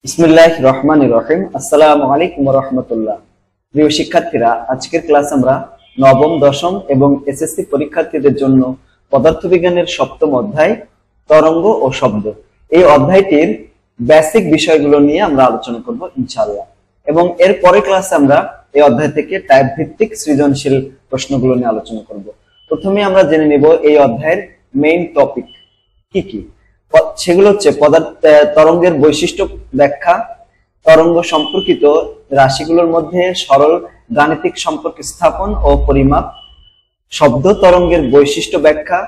বিসমিল্লাহির রহমানির রহিম। আসসালামু আলাইকুম ওয়া রাহমাতুল্লাহ। প্রিয় শিক্ষার্থীরা, আজকের ক্লাস আমরা নবম, দশম এবং এসএসসি পরীক্ষার্থীদের জন্য পদার্থবিজ্ঞানের সপ্তম অধ্যায় তরঙ্গ ও শব্দ, এই অধ্যায়টির বেসিক বিষয়গুলো নিয়ে আমরা আলোচনা করব ইনশাআল্লাহ। এবং এর পরের ক্লাসে আমরা এই অধ্যায় থেকে টাইপ ভিত্তিক সৃজনশীল প্রশ্নগুলো নিয়ে আলোচনা করব। প্রথমে আমরা জেনে নেব এই অধ্যায়ের মেইন টপিক কি কি। সেগুলো হচ্ছে তরঙ্গের বৈশিষ্ট্য ব্যাখ্যা, তরঙ্গ সম্পর্কিত রাশিগুলোর মধ্যে সরল গাণিতিক সম্পর্ক স্থাপন ও পরিমাপ, শব্দ তরঙ্গের বৈশিষ্ট্য ব্যাখ্যা,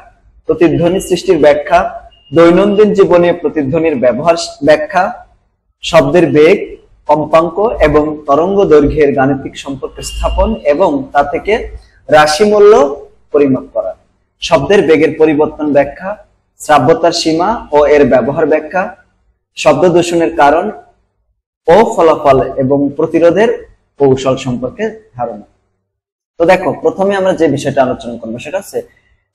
প্রতিধ্বনি সৃষ্টির ব্যাখ্যা, দৈনন্দিন জীবনে প্রতিধ্বনির ব্যবহার ব্যাখ্যা, শব্দের বেগ, কম্পাঙ্ক এবং তরঙ্গ দৈর্ঘ্যের গাণিতিক সম্পর্ক স্থাপন এবং তা থেকে রাশি মূল্য পরিমাপ করা, শব্দের বেগের পরিবর্তন ব্যাখ্যা, শ্রাব্যতার সীমা ও এর ব্যবহার ব্যাখ্যা, শব্দ দূষণের কারণ ও ফলাফল এবং প্রতিরোধের কৌশল সম্পর্কে ধারণা। তো দেখো, প্রথমে আমরা যে বিষয়টা আলোচনা করবো সেটা হচ্ছে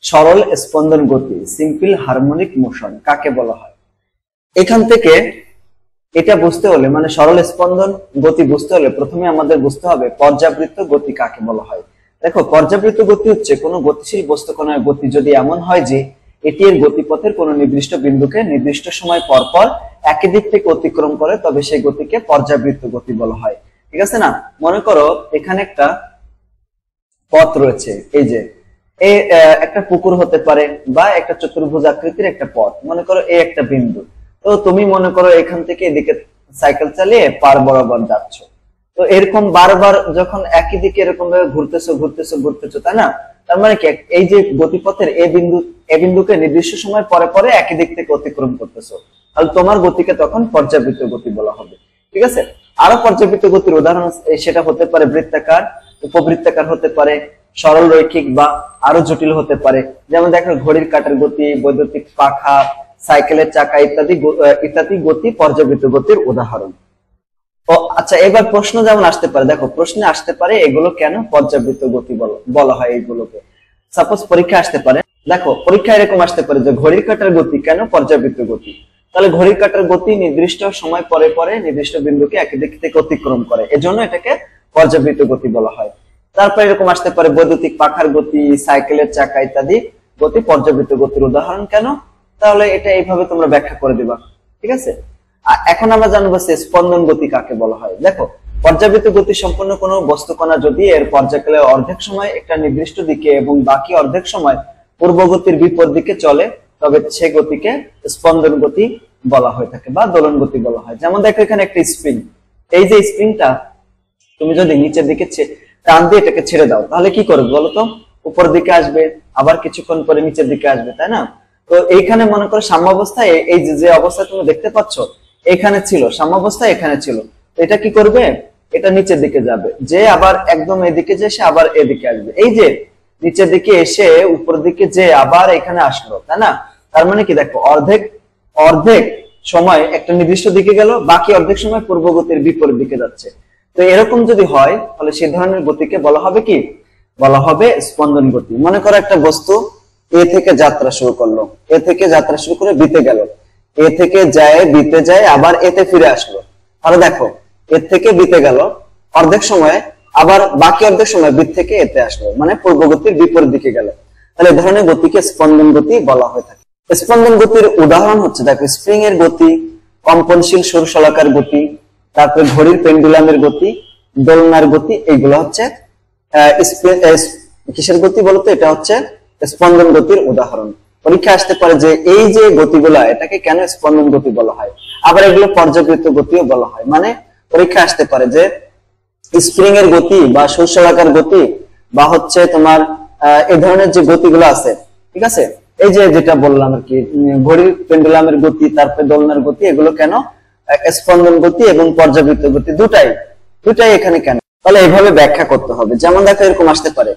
সরল স্পন্দন গতি, সিম্পল হারমোনিক মোশন কাকে বলা হয়। এখান থেকে এটা বুঝতে হলে, মানে সরল স্পন্দন গতি বুঝতে হলে প্রথমে আমাদের বুঝতে হবে পর্যাবৃত্ত গতি কাকে বলা হয়। দেখো, পর্যাবৃত্ত গতি হচ্ছে কোনো গতিশীল বস্তুকণার গতি যদি এমন হয় যে এটি এর গতিপথের কোনো নির্দিষ্ট বিন্দুকে নির্দিষ্ট সময় পর পর একই দিক থেকে অতিক্রম করে, তবে সেই গতিকে পর্যাবৃত্ত গতি বলা হয়। ঠিক আছে না? মনে করো এখানে একটা পথ রয়েছে, এই যে একটা পুকুর হতে পারে বা একটা চতুর্ভুজ আকৃতির একটা পথ, মনে করো এই একটা বিন্দু। তো তুমি মনে করো এখান থেকে এদিকে সাইকেল চালিয়ে পার বরাবর যাচ্ছ। তো এরকম বারবার যখন একই দিকে এরকম ভাবে ঘুরতেছো, তাই না? তার মানে কি, এই যে গতিপথের এ বিন্দুকে নির্দিষ্ট সময় পরে পরে একই দিক থেকে অতিক্রম করতেছো, তাহলে তোমার গতিকে তখন পর্যাবৃত্ত গতি বলা হবে। ঠিক আছে? আরো পর্যাবৃত্ত গতির উদাহরণ সেটা হতে পারে বৃত্তাকার, উপবৃত্তাকার হতে পারে, সরল রৈখিক বা আরো জটিল হতে পারে। যেমন দেখো, ঘড়ির কাঁটার গতি, বৈদ্যুতিক পাখা, সাইকেলের চাকা ইত্যাদি গতি পর্যাবৃত্ত গতির উদাহরণ। ও আচ্ছা, এবার প্রশ্ন যেমন আসতে পারে, দেখো প্রশ্নে আসতে পারে এগুলো কেন পর্যাবৃত্ত গতি বলা হয় এইগুলোকে। সাপোজ পরীক্ষা আসতে পারে, দেখো পরীক্ষা এরকম আসতে পারে যে ঘড়ির কাঁটার গতি কেন পর্যাবৃত্ত গতি। তাহলে ঘড়ির কাঁটার গতি নির্দিষ্ট সময় পরে পরে নির্দিষ্ট বিন্দুকে একই দিক থেকে অতিক্রম করে, এজন্য এটাকে পর্যাবৃত্ত গতি বলা হয়। তারপর এরকম আসতে পারে বৈদ্যুতিক পাখার গতি, সাইকেলের চাকা ইত্যাদি গতি পর্যাবৃত্ত গতির উদাহরণ কেন। তাহলে এটা এইভাবে তোমরা ব্যাখ্যা করে দিবা। ঠিক আছে? এখন আমরা জানবো স্পন্দন গতি কাকে বলা হয়। দেখো, পর্যাবৃত্ত গতি সম্পন্ন কোনো বস্তুকণা যদি এর পর্যায়কালে অর্ধেক সময় একটা নির্দিষ্ট দিকে এবং বাকি অর্ধেক সময় পূর্বগতির বিপরীত দিকে চলে, তবে সে গতিকে স্পন্দন গতি বলা হয়ে থাকে বা দোলন গতি বলা হয়। যেমন দেখো, এখানে একটা স্প্রিং, এই যে স্প্রিংটা তুমি যদি নিচের দিকে টান দিয়ে এটাকে ছেড়ে দাও, তাহলে কি করবে বলতো? উপর দিকে আসবে, আবার কিছুক্ষণ পরে নিচের দিকে আসবে, তাই না? তো এইখানে মনে করো সাম্যাবস্থায় এই যে অবস্থা তুমি দেখতে পাচ্ছ, এখানে ছিল সাম্যাবস্থায়, এখানে ছিল, এটা কি করবে? এটা নিচের দিকে যাবে, যে আবার একদম এদিকে যে সে আবার এদিকে আসবে। এই যে নিচের দিকে এসে উপর দিকে যে আবার এখানে আসলো, তাই না? তার মানে কি, দেখো অর্ধেক সময় একটা নির্দিষ্ট দিকে গেল, বাকি অর্ধেক সময় পূর্বগতির বিপরীত দিকে যাচ্ছে। তো এরকম যদি হয়, তাহলে সেই ধরনের গতিকে বলা হবে কি? বলা হবে স্পন্দন গতি। মনে করো একটা বস্তু এ থেকে যাত্রা শুরু করলো, এ থেকে যাত্রা শুরু করে বিতে গেল, এ থেকে যায় বিতে যায় আবার এতে ফিরে আসলো। তাহলে দেখো, এর থেকে বিতে গেল অর্ধেক সময়, আবার বাকি অর্ধেক সময় বিত থেকে এতে আসলো, মানে পূর্বগতির বিপরীত দিকে গেল। তাহলে এই ধরনের গতিকে স্পন্দন গতি বলা হয়ে থাকে। স্পন্দন গতির উদাহরণ হচ্ছে, দেখো স্প্রিং এর গতি, কম্পনশীল সরুশলাকার গতি, তারপরে ঘড়ির পেন্ডুলামের গতি, দোলনার গতি, এইগুলো হচ্ছে কিসের গতি বলতো? এটা হচ্ছে স্পন্দন গতির উদাহরণ। পরীক্ষা আসতে পারে যে এই যে গতিগুলা, এটাকে কেন স্পন্দন গতি বলা হয়, আবার এগুলো পর্যাবৃত্ত গতিও বলা হয়। মানে পরীক্ষা আসতে পারে যে স্প্রিং এর গতি বা সরুশলাকার গতি বা হচ্ছে তোমার এই ধরনের যে গতিগুলো আছে, ঠিক আছে, এই যে যেটা বললাম আর কি, ঘড়ির পেন্ডুলামের গতি, তারপরে দোলনার গতি, এগুলো কেন স্পন্দন গতি এবং পর্যাবৃত্ত গতি দুটাই এখানে কেন। তাহলে এইভাবে ব্যাখ্যা করতে হবে। যেমন দেখো, এরকম আসতে পারে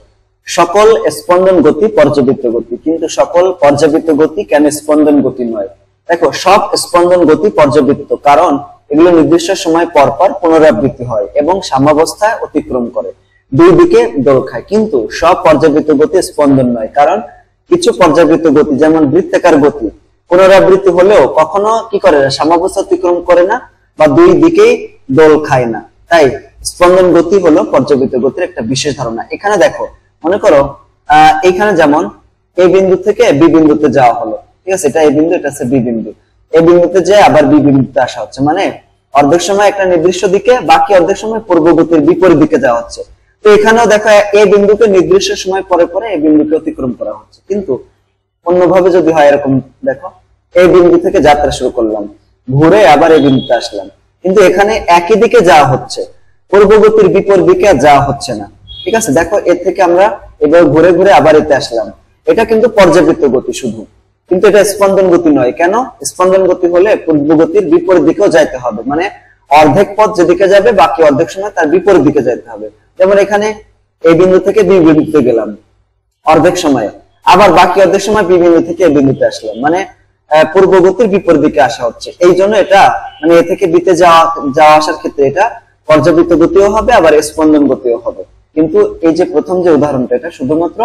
সকল স্পন্দন গতি পর্যাবৃত্ত গতি, কিন্তু সকল পর্যাবৃত্ত গতি কেন স্পন্দন গতি নয়। দেখো, সব স্পন্দন গতি পর্যাবৃত্ত, কারণ এগুলো নির্দিষ্ট সময় পর পর পুনরাবৃত্তি হয় এবং সাম্যাবস্থায় অতিক্রম করে, দুই দিকে দোল খায়। কিন্তু সব পর্যাবৃত্ত গতি স্পন্দন নয়, কারণ কিছু পর্যাবৃত্ত গতি যেমন বৃত্তাকার গতি পুনরাবৃত্তি হলেও কখনো কি করে, সাম্যাবস্থা অতিক্রম করে না, বা দুই দিকেই দোল খায় না। তাই স্পন্দন গতি হলো পর্যাবৃত্ত গতির একটা বিশেষ ধারণা। এখানে দেখো, মনে করো এইখানে যেমন এই বিন্দু থেকে বি বিন্দুতে যাওয়া হলো, ঠিক আছে, এটা এ বিন্দু, এটা হচ্ছে বি বিন্দু। এ বিন্দুতে যায় আবার বি বিন্দুতে আসা হচ্ছে, মানে অর্ধেক সময় একটা নির্দিষ্ট দিকে, বাকি অর্ধেক সময় পূর্ব গতির বিপরীত দিকে যাওয়া হচ্ছে। তো এখানেও দেখো এ বিন্দুকে নির্দিষ্ট সময় পরে পরে এই বিন্দুকে অতিক্রম করা হচ্ছে। কিন্তু অন্যভাবে যদি হয় এরকম, দেখো এই বিন্দু থেকে যাত্রা শুরু করলাম, ঘুরে আবার এই বিন্দুতে আসলাম, কিন্তু এখানে একই দিকে যাওয়া হচ্ছে, পূর্ব গতির বিপরীত দিকে যাওয়া হচ্ছে না। ঠিক আছে, দেখো এর থেকে আমরা এবার ঘুরে ঘুরে আবার এতে আসলাম, এটা কিন্তু পর্যাবৃত্ত গতি শুধু, কিন্তু এটা স্পন্দন গতি নয়। কেন? স্পন্দন গতি হলে পূর্ব গতির বিপরীত দিকেও যাইতে হবে, মানে অর্ধেক পথ যেদিকে যাবে বাকি অর্ধেক সময় তার বিপরীত দিকে যাইতে হবে। যেমন এখানে এই বিন্দু থেকে বি বিন্দুতে গেলাম অর্ধেক সময়, আবার বাকি অর্ধেক সময় বি বিন্দু থেকে এই বিন্দুতে আসলাম, মানে পূর্ব গতির বিপরীত দিকে আসা হচ্ছে। এই জন্য এটা মানে এ থেকে বিতে যাওয়া আসার ক্ষেত্রে এটা পর্যাবৃত্ত গতিও হবে, আবার স্পন্দন গতিও হবে। কিন্তু এই যে প্রথম যে উদাহরণটা, এটা শুধুমাত্র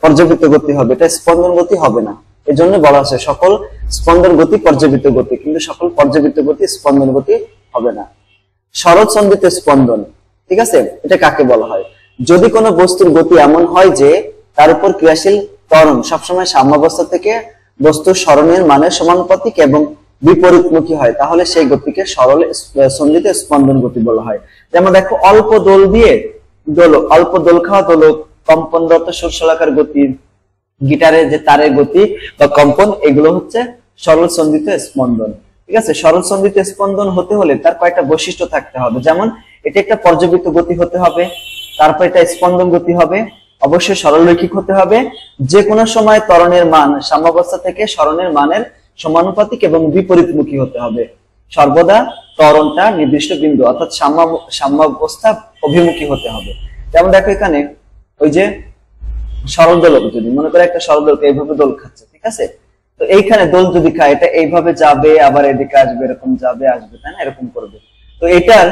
পর্যাবৃত্ত গতি হবে, এটা স্পন্দন গতি হবে না। এই জন্য বলা হচ্ছে সকল স্পন্দন গতি পর্যাবৃত্ত গতি, কিন্তু সকল পর্যাবৃত্ত গতি স্পন্দন গতি হবে না। শরৎসন্ধিত স্পন্দন, ঠিক আছে, এটা কাকে বলা হয়? যদি কোনো বস্তুর গতি এমন হয় যে তার উপর ক্রিয়াশীল ত্বরণ সবসময় সাম্যাবস্থা থেকে বস্তুর সরণের মানের সমানুপাতিক এবং বিপরীতমুখী হয়, তাহলে সেই গতিকে সরল সন্ধিত স্পন্দন গতি বলা হয়। যেমন দেখো অল্প দোল দিয়ে অল্প দোল খাওয়া দোলক, কম্পনরত সুরশলাকার গতি, গিটারের যে তারের গতি বা কম্পন, এগুলো হচ্ছে সরল সন্ধিত স্পন্দন। ঠিক আছে, সরল সন্ধিত স্পন্দন হতে হলে তার কয়েকটা বৈশিষ্ট্য থাকতে হবে। যেমন এটা একটা পর্যাবৃত্ত গতি হতে হবে, তারপর এটা স্পন্দন গতি হবে, অবশ্যই সরলরৈখিক হতে হবে, যে কোনো সময় ত্বরণের মান সাম্যাবস্থা থেকে সরণের মানের সমানুপাতিক এবং বিপরীতমুখী হতে হবে। সর্বদা ত্বরণটা নির্দিষ্ট বিন্দু অর্থাৎ সাম্যাবস্থা অভিমুখী হতে হবে। যেমন দেখো এখানে ওই যে সরল দোলক, যদি মনে করে একটা সরল দোলক এইভাবে দোল খাচ্ছে, ঠিক আছে, তো এইখানে দোল যদি খায় এটা এইভাবে যাবে, আবার এদিকে আসবে, এরকম যাবে আসবে, তাই না, এরকম করবে। তো এটার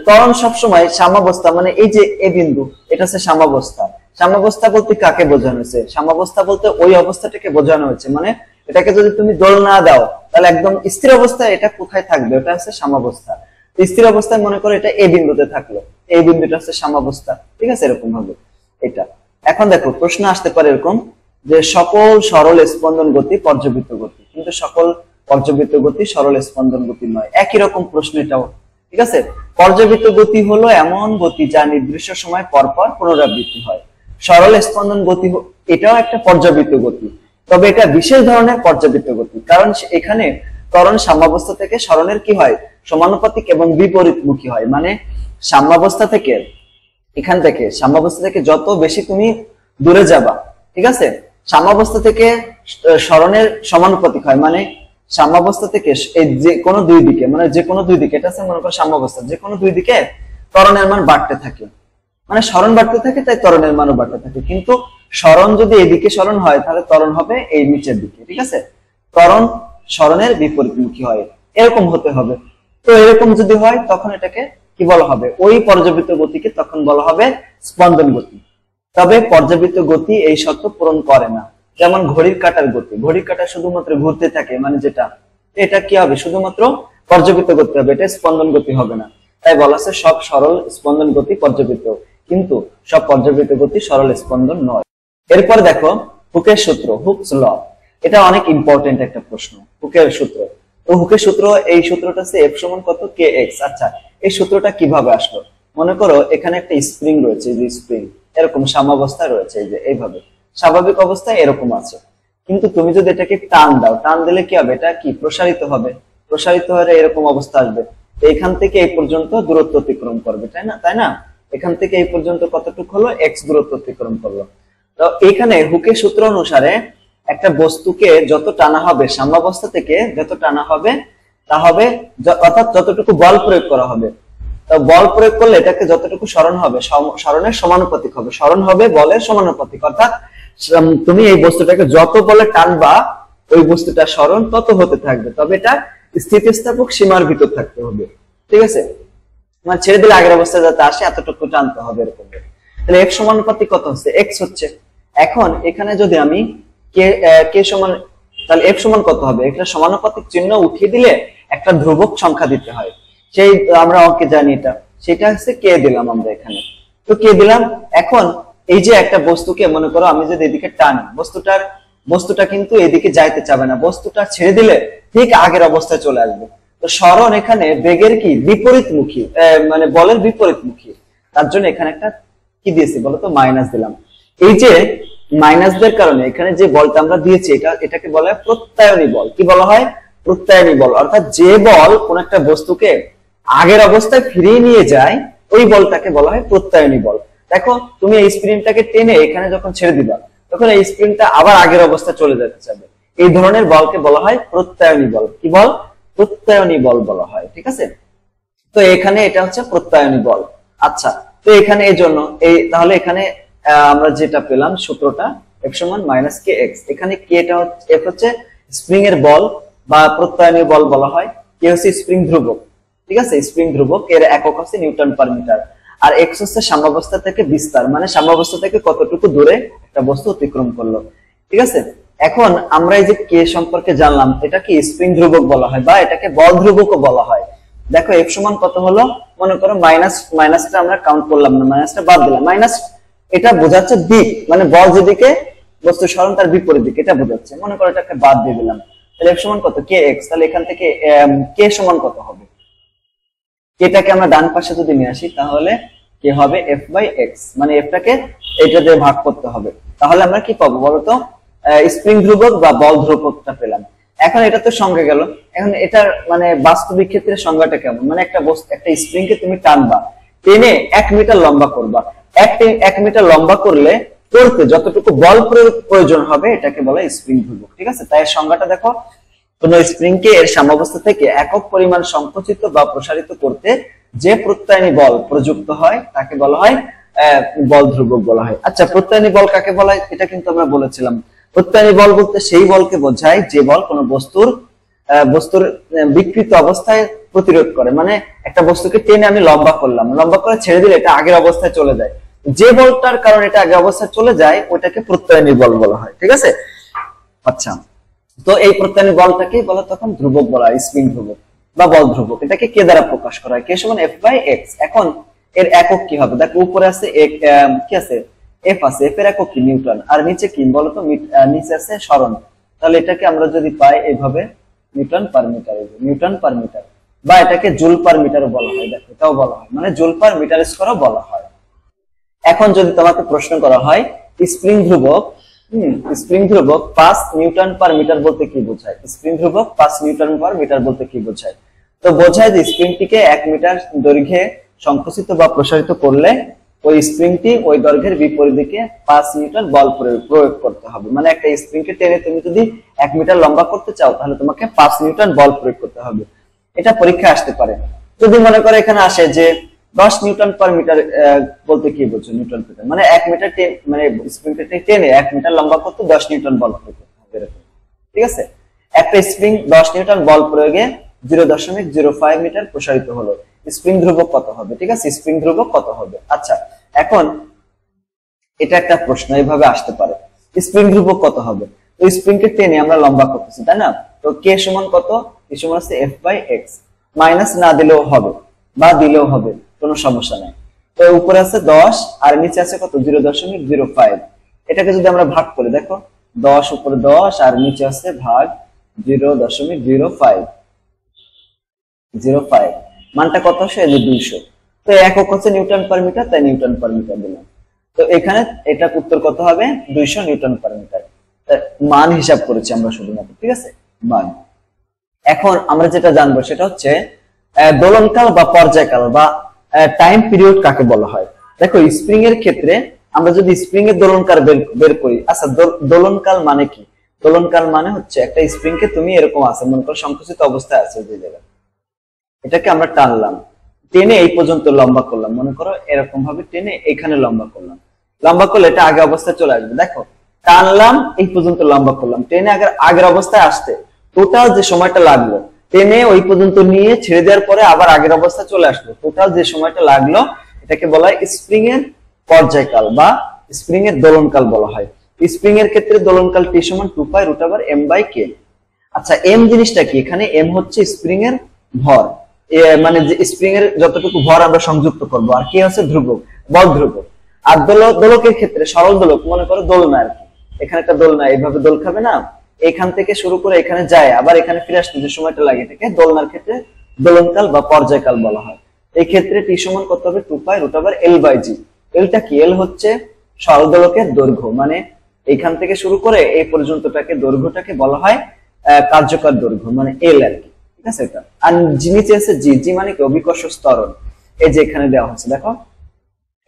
ত্বরণ সবসময় সাম্যাবস্থা, মানে এই যে এ বিন্দু, এটা হচ্ছে সাম্যাবস্থা। সাম্যাবস্থা বলতে কাকে বোঝানো হয়েছে? সাম্যাবস্থা বলতে ওই অবস্থাটাকে বোঝানো হয়েছে, মানে এটাকে যদি তুমি দোল না দাও তাহলে একদম স্থির অবস্থায় এটা কোথায় থাকবে, ওটা হচ্ছে সাম্যাবস্থা। স্থির অবস্থায় মনে করো এটা এ বিন্দুতে থাকলো, এই বিন্দুটা হচ্ছে সাম্যাবস্থা, ঠিক আছে, এরকম ভাবে এটা। এখন দেখো প্রশ্ন আসতে পারে এরকম যে সকল সরল স্পন্দন গতি পর্যাবৃত্ত গতি, কিন্তু সকল পর্যাবৃত্ত গতি সরল স্পন্দন গতি নয়। একই রকম প্রশ্ন এটাও, ঠিক আছে। পর্যাবৃত্ত গতি হলো এমন গতি যা নির্দিষ্ট সময় পর পর পুনরাবৃত্তি হয়। সরল স্পন্দন গতি এটাও একটা পর্যাবৃত্ত গতি, তবে এটা বিশেষ ধরনের পর্যাবৃত্ত গতি, কারণ এখানে ত্বরণ সাম্যাবস্থা থেকে সরণের কি হয়, সমানুপাতিক এবং বিপরীতমুখী হয়। মানে সাম্যাবস্থা থেকে, এখান থেকে সাম্যাবস্থা থেকে যত বেশি তুমি দূরে যাবা, ঠিক আছে, সাম্যাবস্থা থেকে সরণের সমানুপাতিক হয়। মানে সাম্যাবস্থা থেকে যে কোনো দুই দিকে, মানে যে কোনো দুই দিকে, এটা হচ্ছে মনে করো সাম্যাবস্থা, যে কোনো দুই দিকে ত্বরণের মান বাড়তে থাকে, মানে সরণ বাড়তে থাকে, তাই ত্বরণের মানও বাড়তে থাকে। কিন্তু সরণ যদি এদিকে সরণ হয় তাহলে ত্বরণ হবে এই নিচের দিকে, ঠিক আছে, ত্বরণ সরণের বিপরীতমুখী হয়, এরকম হতে হবে। তো এরকম যদি হয় তখন এটাকে কি বলা হবে? ওই পর্যাবৃত্ত গতিকে তখন বলা হবে স্পন্দন গতি। তবে পর্যাবৃত্ত গতি এই শর্ত পূরণ করে না। যেমন ঘড়ির কাঁটার গতি, ঘড়ির কাঁটা শুধুমাত্র ঘুরতে থাকে, মানে যেটা, এটা কি হবে, শুধুমাত্র পর্যাবৃত্ত গতি হবে, এটা স্পন্দন গতি হবে না। তাই বলা আছে সব সরল স্পন্দন গতি পর্যাবৃত্ত, কিন্তু সব পর্যাবৃত্ত গতি সরল স্পন্দন নয়। এরপর দেখো হুকের সূত্র, হুকস ল, এটা অনেক ইম্পর্টেন্ট একটা প্রশ্ন। হুকের সূত্র, তো হুকের সূত্র, এই সূত্রটা হচ্ছে এফ সমান কত, কে এক্স। আচ্ছা, এই সূত্রটা কিভাবে আসলো? মনে করো এখানে একটা স্প্রিং রয়েছে, এই যে স্প্রিং এরকম সাম্যাবস্থায় রয়েছে, এই যে এইভাবে স্বাভাবিক অবস্থায় এরকম আছে, কিন্তু তুমি যদি এটাকে টান দাও, টান দিলে কি হবে, এটা কি প্রসারিত হবে, প্রসারিত হয়ে এরকম অবস্থা আসবে। এখান থেকে এই পর্যন্ত দূরত্ব অতিক্রম করবে, তাই না, এখান থেকে এই পর্যন্ত কতটুকু হলো, এক্স দূরত্ব অতিক্রম করলো। তো এখানে হুকের সূত্র অনুসারে একটা বস্তুকে যত টানা হবে সাম্যাবস্থা থেকে, যত টানা হবে তা হবে, অর্থাৎ যতটুকু বল প্রয়োগ করা হবে, তো বল প্রয়োগ করলে এটাকে যতটুকু সরণ হবে সরণের সমানুপাতিক হবে, সরণ হবে বলের সমানুপাতিক। অর্থাৎ তুমি এই বস্তুটাকে যত বলে টানবা ওই বস্তুটা সরণ তত হতে থাকবে, তবে এটা স্থিতিস্থাপক সীমার ভিতর থাকতে হবে, ঠিক আছে, মানে ছেড়ে দিলে আগের অবস্থায় যাতে আসে এতটুকু টানতে হবে, এরকম। তাহলে এফ সমানুপাতিক কত হচ্ছে, এক্স হচ্ছে। এখন এখানে যদি আমি কে সমান, তাহলে এফ সমান কত হবে, একটা সমানুপাতিক চিহ্ন উঠিয়ে দিলে একটা ধ্রুবক সংখ্যা দিতে হয়। সেই আমরা অঙ্কে জানি এটা, সেটা হচ্ছে কে দিলাম আমরা এখানে। তো কে দিলাম। এখন এই যে একটা বস্তুকে মনে করো আমি যদি এদিকে টানি, বস্তুটা কিন্তু এদিকে যাইতে চাবে না, বস্তুটা ছেড়ে দিলে ঠিক আগের অবস্থায় চলে আসবে। তো সরণ এখানে বেগের কি বিপরীতমুখী, মানে বলের বিপরীতমুখী, তার জন্য এখানে একটা কি দিয়েছি বলতো, মাইনাস দিলাম। এই যে মাইনাস দের কারণে এখানে যে বলটা আমরা দিয়েছি এটাকে বলা হয় প্রত্যায়নী বল। কি বলা হয়? প্রত্যায়নী বল। অর্থাৎ যে বল কোন একটা বস্তুকে আগের অবস্থায় ফিরিয়ে নিয়ে যায় ওই বলটাকে বলা হয় প্রত্যায়নী বল। দেখো তুমি এই স্প্রিংটাকে টেনে এখানে যখন ছেড়ে দিবা তখন এই স্প্রিংটা আবার আগের অবস্থায় চলে যেতে চাবে। এই ধরনের বলকে বলা হয় প্রত্যায়নী বল। কি বল? প্রত্যায়নী বল বলা হয়। ঠিক আছে, তো এখানে এটা হচ্ছে প্রত্যায়নী বল। আচ্ছা, তো এখানে এই জন্য তাহলে এখানে আমরা যেটা পেলাম সূত্রটা F সমান মাইনাস কে এক্স। এখানে কেটা এফ হচ্ছে স্প্রিং এর বল বা প্রত্যায়নী বল বলা হয়। কে হচ্ছে স্প্রিং ধ্রুবক। ঠিক আছে, স্প্রিং ধ্রুবক, এর একক হচ্ছে নিউটন পার মিটার। আর এক্স হচ্ছে সাম্যাবস্থা থেকে বিস্তার, মানে সাম্যাবস্থা থেকে কতটুকু দূরে একটা বস্তু অতিক্রম করলো। ঠিক আছে, এখন আমরা এই যে কে সম্পর্কে জানলাম, এটা কি স্প্রিং ধ্রুবক বলা হয় বা এটাকে বল ধ্রুবকও বলা হয়। দেখো এফ সমান কত হলো, মনে করো মাইনাসটা আমরা কাউন্ট করলাম না, মাইনাসটা বাদ দিলাম। মাইনাস এটা বোঝাচ্ছে দিক, মানে বল যেদিকে বস্তু সরণ তার বিপরীত দিকে, এটা বোঝাচ্ছে। মনে করো এটাকে বাদ দিয়ে দিলাম, তাহলে এফ সমান কত, কে এক্স। তাহলে এখান থেকে কে সমান কত হবে, কেটাকে আমরা ডান পাশে যদি নিয়ে আসি তাহলে কে হবে এফ বাই এক্স, মানে এফটাকে এটা দিয়ে ভাগ করতে হবে। তাহলে আমরা কি পাবো বলতো, স্প্রিং ধ্রুবক বা বল ধ্রুবকটা পেলাম। এখন এটা তো সংজ্ঞা গেল। এখন এটার মানে বাস্তবিক ক্ষেত্রে সংজ্ঞাটা কেমন, মানে একটা স্প্রিং কে তুমি টানবা, টেনে 1 মিটার লম্বা করবা। 1 মিটার লম্বা করলে করতে যতটুকু বল প্রয়োজন হবে এটাকে বলা হয় স্প্রিং ধ্রুবক। ঠিক আছে, তাই সংজ্ঞাটা দেখো, কোন স্প্রিং কে এর সাম্যাবস্থা থেকে একক পরিমাণ সংকুচিত বা প্রসারিত করতে যে প্রত্যায়নী বল প্রযুক্ত হয় তাকে বলা হয় বল ধ্রুবক বলা হয়। আচ্ছা, প্রত্যায়নী বল কাকে বলা হয় এটা কিন্তু আমরা বলেছিলাম। প্রত্যায়নী বল বলতে সেই বলকে বোঝায় যে বল কোন বস্তুর বিকৃত অবস্থায় প্রতিরোধ করে। মানে একটা বস্তুকে টেনে আমি লম্বা করলাম, লম্বা করে ছেড়ে দিলে এটা আগের অবস্থায় চলে যায়। যে বলটার কারণে এটা আগের অবস্থায় চলে যায় ওটাকে প্রত্যায়নী বল বলা হয়। ঠিক আছে, আচ্ছা, তো এই প্রত্যায়নী বলটাকে বলা তখন ধ্রুবক বলা হয়, স্প্রিং ধ্রুবক বা বল ধ্রুবক। এটাকে কে দ্বারা প্রকাশ করা হয়, কে সমান এফ বাই এক্স। এখন এর একক কি হবে, দেখো উপরে আছে কি আছে, এফ আছে, এফ এর একক কি নিউটন, আর নিচে কি বলতো, নিচে আছে সরণ। তাহলে এটাকে আমরা যদি পাই এইভাবে Newton per metre, Newton per metre, বা এটাকে জুল পার মিটার বলা হয়। দেখো এটাও বলা হয়, মানে জুল পার মিটার স্কয়ারও বলা হয়। এখন যদি তোমাকে প্রশ্ন করা হয় স্প্রিং ধ্রুবক 5 নিউটন পার মিটার বলতে কি বোঝায়, স্প্রিং ধ্রুবক 5 নিউটন পার মিটার বলতে কি বোঝায়, তো বোঝায় যে স্প্রিংটিকে 1 মিটার দৈর্ঘ্যে সংকুচিত বা প্রসারিত করলে ওই স্প্রিংটি ওই দৈর্ঘ্যের বিপরীত দিকে 5 নিউটন বল প্রয়োগ করতে হবে। মানে একটা স্প্রিংকে টেনে তুমি যদি 1 মিটার লম্বা করতে চাও তাহলে তোমাকে 5 নিউটন বল প্রয়োগ করতে হবে। এটা পরীক্ষায় আসতে পারে। যদি মনে করে এখানে আসে যে 10 নিউটন পার মিটার বলতে কি বোঝো, নিউটন মিটার মানে 1 মিটার মানে স্প্রিংটাকে টেনে 1 মিটার লম্বা করতে 10 নিউটন বল প্রয়োগ করতে হবে এরকম। ঠিক আছে, একটা স্প্রিং 10 নিউটন বল প্রয়োগে 0.05 মিটার প্রসারিত হলো, স্প্রিং ধ্রুবক কত হবে? ঠিক আছে, স্প্রিং ধ্রুবক কত হবে? আচ্ছা, এখন এটা একটা প্রশ্ন এইভাবে আসতে পারে, স্প্রিং ধ্রুবক কত হবে? তো স্প্রিংকে টেনে আমরা লম্বা করতেছি, তাই না? তো কে সমান কত? কে সমান হচ্ছে এফ বাই এক্স। মাইনাস না দিলেও হবে বা দিলেও হবে, কোনো সমস্যা নাই। তো উপরে আছে 10 আর নিচে আছে কত, 0.05। এটাকে যদি আমরা ভাগ করি, দেখো 10 উপরে 10 আর নিচে আছে ভাগ 0.05, মানটা কত আসে, 200। তো একক হচ্ছে নিউটন পার মিটার, তাই নিউটন পার মিটার দিলাম। তো এখানে এটা উত্তর কত হবে, 200 নিউটন পার মিটার। মান হিসাব করেছি আমরা শুধুমাত্র। ঠিক আছে, মান। এখন আমরা যেটা জানবো সেটা হচ্ছে দোলনকাল বা পর্যায়কাল বা টাইম পিরিয়ড কাকে বলা হয়। দেখো স্প্রিং এর ক্ষেত্রে আমরা যদি স্প্রিং এর দোলনকাল বের করি, আচ্ছা দোলনকাল মানে কি? দোলনকাল মানে হচ্ছে একটা স্প্রিং কে তুমি এরকম আছে মনে করো সংকুচিত অবস্থায় আছে যে জায়গায়, এটাকে আমরা টানলাম, টেনে এই পর্যন্ত লম্বা করলাম, মনে করো এরকম ভাবে টেনে এখানে লম্বা করলাম, লম্বা করলে এটা আগের অবস্থায় চলে আসবে। দেখো টানলাম এই পর্যন্ত লম্বা করলাম, টেনে আগের অবস্থায় আসতে টোটাল যে সময়টা লাগলো, টেনে ওই পর্যন্ত নিয়ে ছেড়ে দেওয়ার পরে আবার আগের অবস্থায় চলে আসলো, টোটাল যে সময়টা লাগলো এটাকে বলা হয় স্প্রিং এর পর্যায়কাল বা স্প্রিং এর দোলনকাল বলা হয়। স্প্রিং এর ক্ষেত্রে দোলনকাল টি সমান 2π√m/k। আচ্ছা, এম জিনিসটা কি? এখানে এম হচ্ছে স্প্রিং এর ভর, মানে যে স্প্রিং এর যতটুকু ভর আমরা সংযুক্ত করব, আর কি হচ্ছে ধ্রুবক, বল ধ্রুবক। আর দোলকের ক্ষেত্রে সরল দোলক, মনে করো দোলনা আর কি, এখানে একটা দোলনা এইভাবে দোল খাবে না, এখান থেকে শুরু করে এখানে যায় আবার এখানে ফিরে আসতে যে সময়টা লাগে এটাকে দোলনার ক্ষেত্রে দোলনকাল বা পর্যায়কাল বলা হয়। এই ক্ষেত্রে টি সমান কত হবে 2π√L/g। এলটা কি, এল হচ্ছে সরল দোলকের দৈর্ঘ্য, মানে এইখান থেকে শুরু করে এই পর্যন্তটাকে দৈর্ঘ্যটাকে বলা হয় কার্যকর দৈর্ঘ্য, মানে এল আর কি, ঠিক আছে। এটা আর নিচে আছে জি, জি মানে কি অভিকর্ষ ত্বরণ। এই যে এখানে দেওয়া হচ্ছে দেখো,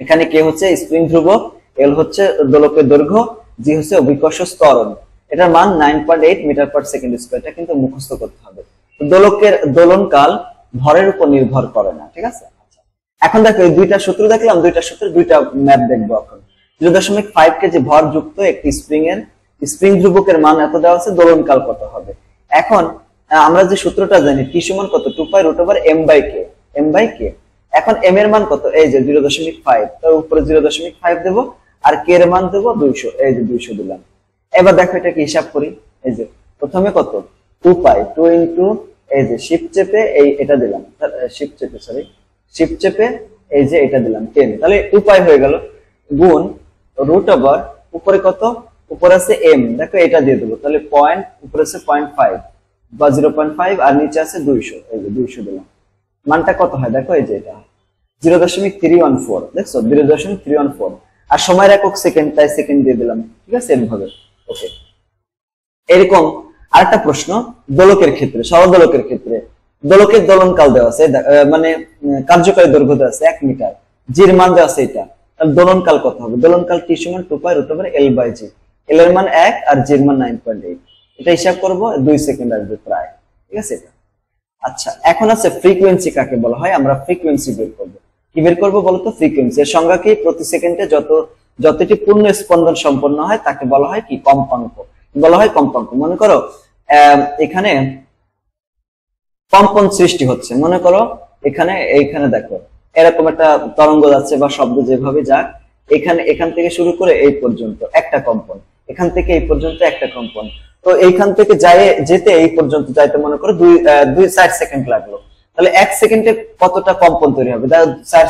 এখানে কে হচ্ছে স্প্রিং ধ্রুবক, এল হচ্ছে দোলকের দৈর্ঘ্য, জি হচ্ছে অভিকর্ষ ত্বরণ। এটার মান 9.8 মিটার/সেকেন্ড²। এটা কিন্তু মুখস্থ করতে হবে। দোলকের দোলনকাল ভরের উপর নির্ভর করে না, ঠিক আছে। এখন দেখো এই দুইটা সূত্র দেখলাম, দুইটা সূত্রের দুইটা ম্যাপ দেখবো এখন। 0.5 কেজি ভর যুক্ত একটি স্প্রিং ধ্রুবকের মান এত দেওয়া আছে, দোলনকাল কত হবে। এখন আমরা যে সূত্রটা জানি টি সমান কত 2π√M/k, M/k। এখন m এর মান কত, এই যে 0.5, তার উপরে 0.5 দেব, আর k এর মান দেব 200, এই যে 200 দিলাম। এবার দেখো এটা কি হিসাব করি, এই যে প্রথমে কত 2π, 2 ইনটু এই যে শিফট চেপে এই এটা দিলাম, শিফট চেপে এই যে এটা দিলাম 10, তাহলে 2π হয়ে গেল, গুণ √ উপরে কত, উপরে আছে m, দেখো এটা দিয়ে দেবো, তাহলে পয়েন্ট উপরে আছে 0.5 বা 0.5, আর নিচে আছে 200, এই যে 200 দিলাম। মানটা কত হয় দেখো, এই যে এটা 0.314, দেখছো 0.314, আর সময়ের একক সেকেন্ড, তাই সেকেন্ড দিয়ে দিলাম, ঠিক আছে এভাবে। ওকে, এরকম আরেকটা প্রশ্ন দোলকের ক্ষেত্রে, সরল দোলকের ক্ষেত্রে দোলকের দোলনকাল দেওয়া আছে, মানে কার্যকরী দৈর্ঘ্য দেওয়া আছে 1 মিটার, জির মান দেওয়া আছে এটা, তাহলে দোলনকাল কত হবে, দোলনকাল টি সমান 2π√L/g, এল এর মান 1 আর জির মান 9.8, এটা হিসাব করব 2 সেকেন্ড আসবে প্রায়, ঠিক আছে এটা। আচ্ছা, এখন আছে ফ্রিকোয়েন্সি কাকে বলা হয়, আমরা ফ্রিকোয়েন্সি বের করব। কি বের করব বলতো, ফ্রিকোয়েন্সি এর সংজ্ঞা কি, প্রতি সেকেন্ডে যতটি পূর্ণ স্পন্দন সম্পন্ন হয় তাকে বলা হয় কি, কম্পাঙ্ক, বলা হয় কম্পাঙ্ক। মনে করো এখানে কম্পন সৃষ্টি হচ্ছে, মনে করো এইখানে দেখো এরকম একটা তরঙ্গ যাচ্ছে বা শব্দ যেভাবে যাক, এখান থেকে শুরু করে এই পর্যন্ত একটা কম্পন, এখান থেকে এই পর্যন্ত একটা কম্পন, তো এইখান থেকে যেতে এই পর্যন্ত যাইতে মনে করো 4 সেকেন্ড লাগলো, তাহলে 1 সেকেন্ডে কতটা কম্পন তৈরি হবে, 4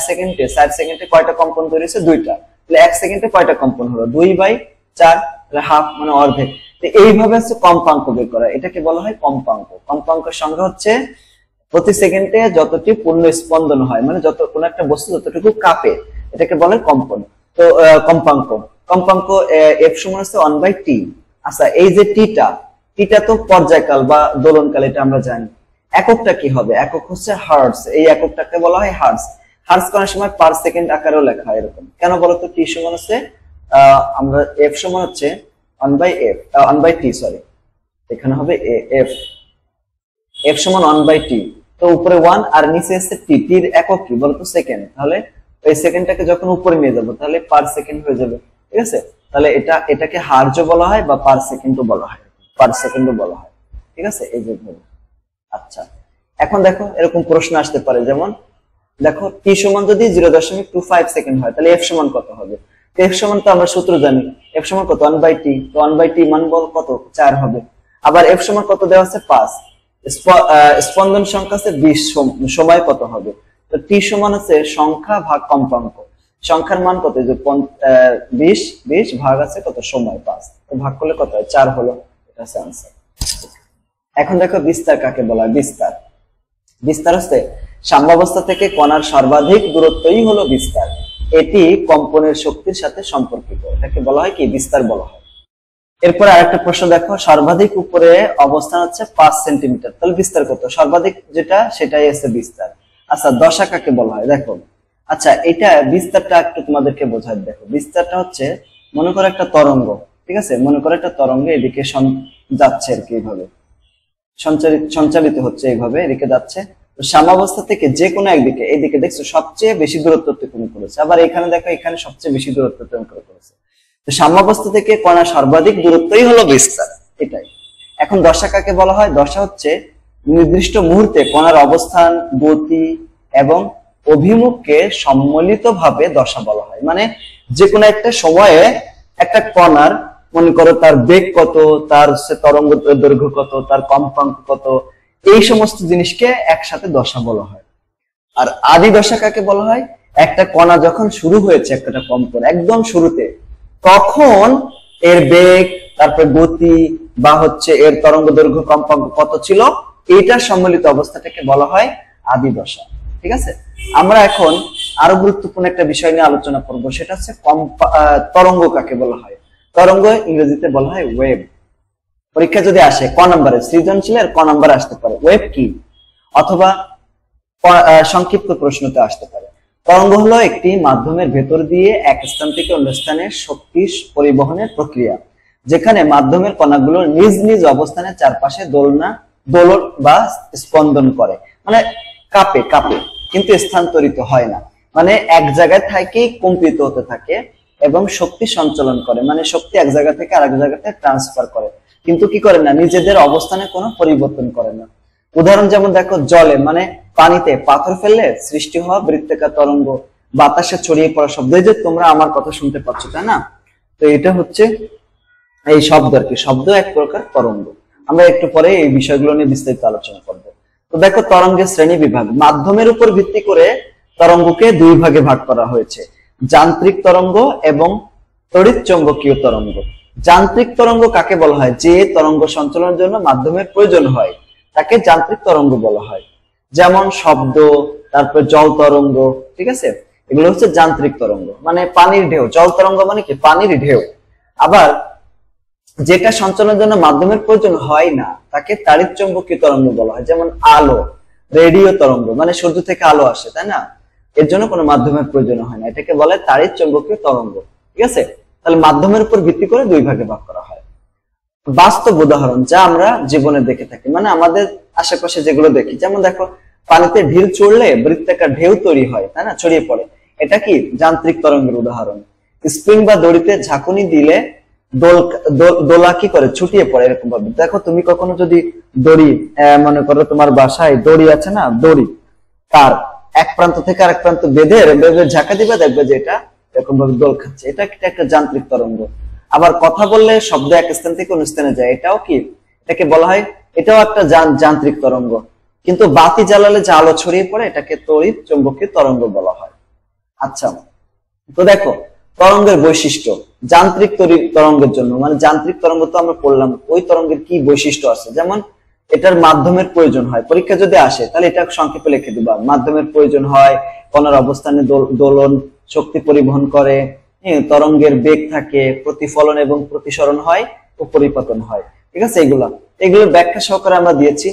সেকেন্ডে কয়টা কম্পন তৈরি হচ্ছে, 2টা, তাহলে 1 সেকেন্ডে কয়টা কম্পন হলো, 2/4, হাফ মানে অর্ধেক। এইভাবে হচ্ছে কম্পাঙ্ক বের করা, এটাকে বলা হয় কম্পাঙ্ক। কম্পাঙ্কের সংজ্ঞা হচ্ছে প্রতি সেকেন্ডে যতটি পূর্ণ স্পন্দন হয়, মানে যত কোন একটা বস্তু যতটুকু কাঁপে, এটাকে বলে কম্পন। তো কম্পাঙ্ক f সমান হচ্ছে 1/t। আচ্ছা, এই যে টিটা তো পর্যায়কাল বা দোলনকাল, এটা আমরা জানি। এককটা কি হবে, একক হচ্ছে হার্টজ, এই এককটাকে বলা হয় হার্টজ। হার্টজ করার সময় পার সেকেন্ড আকারেও লেখা হয় এরকম, কেন বলতো, টি সমান হচ্ছে আমরা f সমান হচ্ছে 1/t, সরি এখানে হবে f সমান 1/t, তো উপরে 1 আর নিচে আছে t, টির একক কি বলতো, সেকেন্ড, তাহলে এই সেকেন্ডটাকে যখন উপরে নিয়ে যাব তাহলে পার সেকেন্ড হয়ে যাবে, ঠিক আছে। তাহলে এটাকে হার্জও বলা হয় বা পার সেকেন্ডও বলা হয়, ঠিক আছে, এই যে। আচ্ছা, এখন দেখো এরকম প্রশ্ন আসতে পারে, যেমন দেখো টি সমান যদি 0.25 সেকেন্ড হয় তাহলে f সমান কত হবে, f সমান তো আমরা সূত্র জানি, f সমান কত 1/t, তো 1/t মান বল কত 4 হবে। আবার f সমান কত দেওয়া আছে 5, স্পন্দন সংখ্যা আছে 20, সময় কত হবে, তো টি সমান আছে সংখ্যা ভাগ কম্পাঙ্ক, সংখ্যার মান কত, যে 20 ভাগ আছে কত সময় 5, তো ভাগ করলে কত হয় 4 হলো, এটা হচ্ছে आंसर। এখন দেখো বিস্তার কাকে বলা হয়, বিস্তার হচ্ছে সাম্যাবস্থা থেকে কণার সর্বাধিক দূরত্বই হলো বিস্তার, এটি কম্পনের শক্তির সাথে সম্পর্কিত, এটাকে বলা হয় কি, বিস্তার বলা হয়। এরপর আরেকটা প্রশ্ন দেখো, সর্বাধিক উপরে অবস্থান হচ্ছে 5 সেন্টিমিটার, তাহলে বিস্তার কত, সর্বাধিক যেটা সেটাই আছে বিস্তার। আচ্ছা, দশা কাকে বলা হয় দেখো, আচ্ছা এটা বিস্তারটা একটু তোমাদেরকে বোঝাই, দেখো বিস্তারটা হচ্ছে মনে করো একটা তরঙ্গ, ঠিক আছে, মনে করো একটা তরঙ্গ এদিকে যাচ্ছে আর কি, এইভাবে সঞ্চালিত হচ্ছে, এইভাবে এদিকে যাচ্ছে, তো সাম্যাবস্থা থেকে যে কোনো একদিকে, এইদিকে দেখছো সবচেয়ে বেশি দূরত্ব অতিক্রম করেছে, আবার এখানে দেখো এখানে সবচেয়ে বেশি দূরত্ব অতিক্রম করেছে, তো সাম্যাবস্থা থেকে কণার সর্বাধিক দূরত্বই হলো বিস্তার, এটাই। এখন দশা কাকে বলা হয়, দশা হচ্ছে নির্দিষ্ট মুহূর্তে কণার অবস্থান, গতি এবং অভিমুখকে সম্মিলিতভাবে দশা বলা হয়, মানে যে কোনো একটা সময়ে একটা কণার মনে করো তার বেগ কত, তার তরঙ্গ দৈর্ঘ্য কত, তার কম্পাঙ্ক কত, এই সমস্ত জিনিসকে একসাথে দশা বলা হয়। আর আদি দশা কাকে বলা হয়? একটা কণা যখন শুরু হয়েছে একটা কম্পন একদম শুরুতে, তখন এর বেগ, তারপর গতি বা হচ্ছে এর তরঙ্গ দৈর্ঘ্য কম্পাঙ্ক কত ছিল, এইটার সম্মিলিত অবস্থাটাকে বলা হয় আদি দশা। ঠিক আছে, আমরা এখন আরো গুরুত্বপূর্ণ একটা বিষয় নিয়ে আলোচনা করব, সেটা হচ্ছে তরঙ্গ কাকে বলা হয়। তরঙ্গ ইংরেজিতে বলা হয় ওয়েভ। পরীক্ষা যদি আসে ক নম্বরে, সৃজনশীলের ক নম্বরে আসতে পারে ওয়েভ কি, অথবা সংক্ষিপ্ত প্রশ্নতে আসতে পারে। তরঙ্গ হলো একটি মাধ্যমের ভেতর দিয়ে এক স্থান থেকে অন্য স্থানে শক্তি পরিবহনের প্রক্রিয়া, যেখানে মাধ্যমের কণাগুলো নিজ নিজ অবস্থানে চারপাশে দোলন বা স্পন্দন করে, মানে কাঁপে কিন্তু স্থানান্তরিত হয় না, মানে এক জায়গায় থেকেই কম্পিত হতে থাকে এবং শক্তি সঞ্চালন করে, মানে শক্তি এক জায়গা থেকে আরেক জায়গাতে ট্রান্সফার করে, কিন্তু কি করে না, নিজেদের অবস্থানে কোনো পরিবর্তন করে না। উদাহরণ যেমন দেখো, জলে মানে পানিতে পাথর ফেললে সৃষ্টি হওয়া বৃত্তাকার তরঙ্গ, বাতাসে ছড়িয়ে পড়া শব্দ, এই যে তোমরা আমার কথা শুনতে পাচ্ছ তাই না, তো এটা হচ্ছে এই শব্দ আর কি, শব্দ এক প্রকার তরঙ্গ। আমরা একটু পরে এই বিষয়গুলো নিয়ে বিস্তারিত আলোচনা করব। তো দেখো, তরঙ্গের শ্রেণী বিভাগ, মাধ্যমের উপর ভিত্তি করে তরঙ্গকে দুই ভাগে ভাগ করা হয়েছে, যান্ত্রিক তরঙ্গ এবং তড়িৎ চৌম্বকীয় তরঙ্গ। যান্ত্রিক তরঙ্গ কাকে বলা হয়? যে তরঙ্গ সঞ্চালনের জন্য মাধ্যমের প্রয়োজন হয় তাকে যান্ত্রিক তরঙ্গ বলা হয়। যেমন শব্দ, তারপর জল তরঙ্গ, ঠিক আছে, এগুলো হচ্ছে যান্ত্রিক তরঙ্গ, মানে পানির ঢেউ। জল তরঙ্গ মানে কি? পানির ঢেউ। আবার যেটা সঞ্চালনের জন্য মাধ্যমের প্রয়োজন হয় না তাকে তাড়িৎ চৌম্বকীয় তরঙ্গ বলা হয়। যেমন আলো, রেডিও তরঙ্গ, মানে সূর্য থেকে আলো আসে তাই না, এর জন্য কোনো মাধ্যমের প্রয়োজন হয় না, এটাকে বলে তাড়িৎ চৌম্বকীয় তরঙ্গ। ঠিক আছে, তাহলে মাধ্যমের উপর ভিত্তি করে দুই ভাগে ভাগ করা হয়। বাস্তব উদাহরণ যা আমরা জীবনে দেখে থাকি, মানে আমাদের আশেপাশে যেগুলো দেখি, যেমন দেখো, পানিতে ঢিল ছুড়লে বৃত্তাকার ঢেউ তৈরি হয় তাই না, ছড়িয়ে পড়ে, এটা কি যান্ত্রিক তরঙ্গের উদাহরণ। স্প্রিং বা দড়িতে ঝাঁকুনি দিলে দোলা কি করে, ছুটিয়ে পড়ে এরকম ভাবে। দেখো, তুমি কখনো যদি দড়ি, মনে করো তোমার বাসায় দড়ি আছে না, দড়ি তার এক প্রান্ত থেকে আরেক প্রান্ত বেঁধে ঝাঁকা দিবে, দেখবে যে এটা এরকম ভাবে দোল খাচ্ছে, এটা একটা যান্ত্রিক তরঙ্গ। আবার কথা বললে শব্দ এক স্থান থেকে অন্য স্থানে যায়, এটাও কি, এটাকে বলা হয়, এটাও একটা যান্ত্রিক তরঙ্গ। কিন্তু বাতি জ্বালালে যে আলো ছড়িয়ে পড়ে, এটাকে তড়িৎ চৌম্বকীয় তরঙ্গ বলা হয়। আচ্ছা, তো দেখো, তরঙ্গের বৈশিষ্ট্য যান্ত্রিক তরঙ্গের জন্য, মানে যান্ত্রিক তরঙ্গ তো আমরা পড়লাম, ওই তরঙ্গের কি বৈশিষ্ট্য আছে। যেমন এটার মাধ্যমের প্রয়োজন হয়, পরীক্ষা যদি আসে তাহলে এটা সংক্ষেপে লিখে দিবা, মাধ্যমের প্রয়োজন হয়, কণার অবস্থানে দোলন, শক্তি পরিবহন করে, তরঙ্গের বেগ থাকে, প্রতিফলন এবং প্রতিসরণ হয় ও পরিপতন হয়। ঠিক আছে, এগুলোর ব্যাখ্যা সহকারে আমরা দিয়েছি,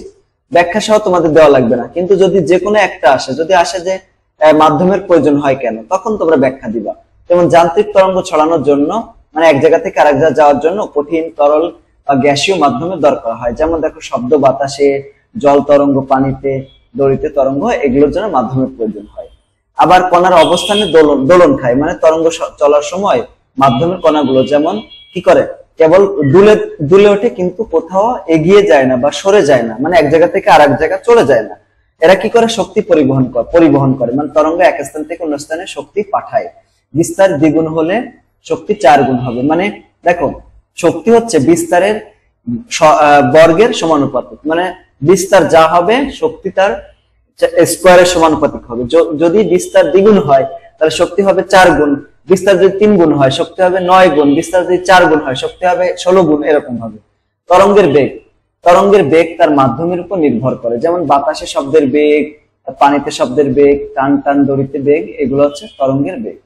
ব্যাখ্যা সহ তোমাদের দেওয়া লাগবে না, কিন্তু যদি যে কোনো একটা আসে, যদি আসে যে মাধ্যমের প্রয়োজন হয় কেন, তখন তোমরা ব্যাখ্যা দিবা। যেমন যান্ত্রিক তরঙ্গ ছড়ানোর জন্য, মানে এক জায়গা থেকে আরেক জায়গায় যাওয়ার জন্য কঠিন, তরল বা গ্যাসীয় মাধ্যমের দরকার হয়। যেমন দেখো, শব্দ বাতাসে, জল তরঙ্গ পানিতে, দড়িতে তরঙ্গ, এগুলোর জন্য মাধ্যমের প্রয়োজন হয়। আবার কণার অবস্থানে দোলন খায়, মানে তরঙ্গ চলার সময় মাধ্যমের কণাগুলো যেমন কি করে, কেবল দুলে ওঠে, কিন্তু কোথাও এগিয়ে যায় না বা সরে যায় না, মানে এক জায়গা থেকে আরেক জায়গা চলে যায় না। এরা কি করে, শক্তি পরিবহন করে, মানে তরঙ্গ এক স্থান থেকে অন্য স্থানে শক্তি পাঠায়। বিস্তার দ্বিগুণ হলে শক্তি 4 গুণ হবে, মানে দেখো, শক্তি হচ্ছে বিস্তারের বর্গের সমানুপাতিক, মানে বিস্তার যা হবে শক্তি তার স্কোয়ারের সমানুপাতিক হবে। যদি বিস্তার দ্বিগুণ হয় তাহলে শক্তি হবে 4 গুণ, বিস্তার যদি 3 গুণ হয় শক্তি হবে 9 গুণ, বিস্তার যদি 4 গুণ হয় শক্তি হবে 16 গুণ, এরকম হবে। তরঙ্গের বেগ তার মাধ্যমের উপর নির্ভর করে, যেমন বাতাসে শব্দের বেগ, পানিতে শব্দের বেগ, টান দড়িতে বেগ, এগুলো হচ্ছে তরঙ্গের বেগ।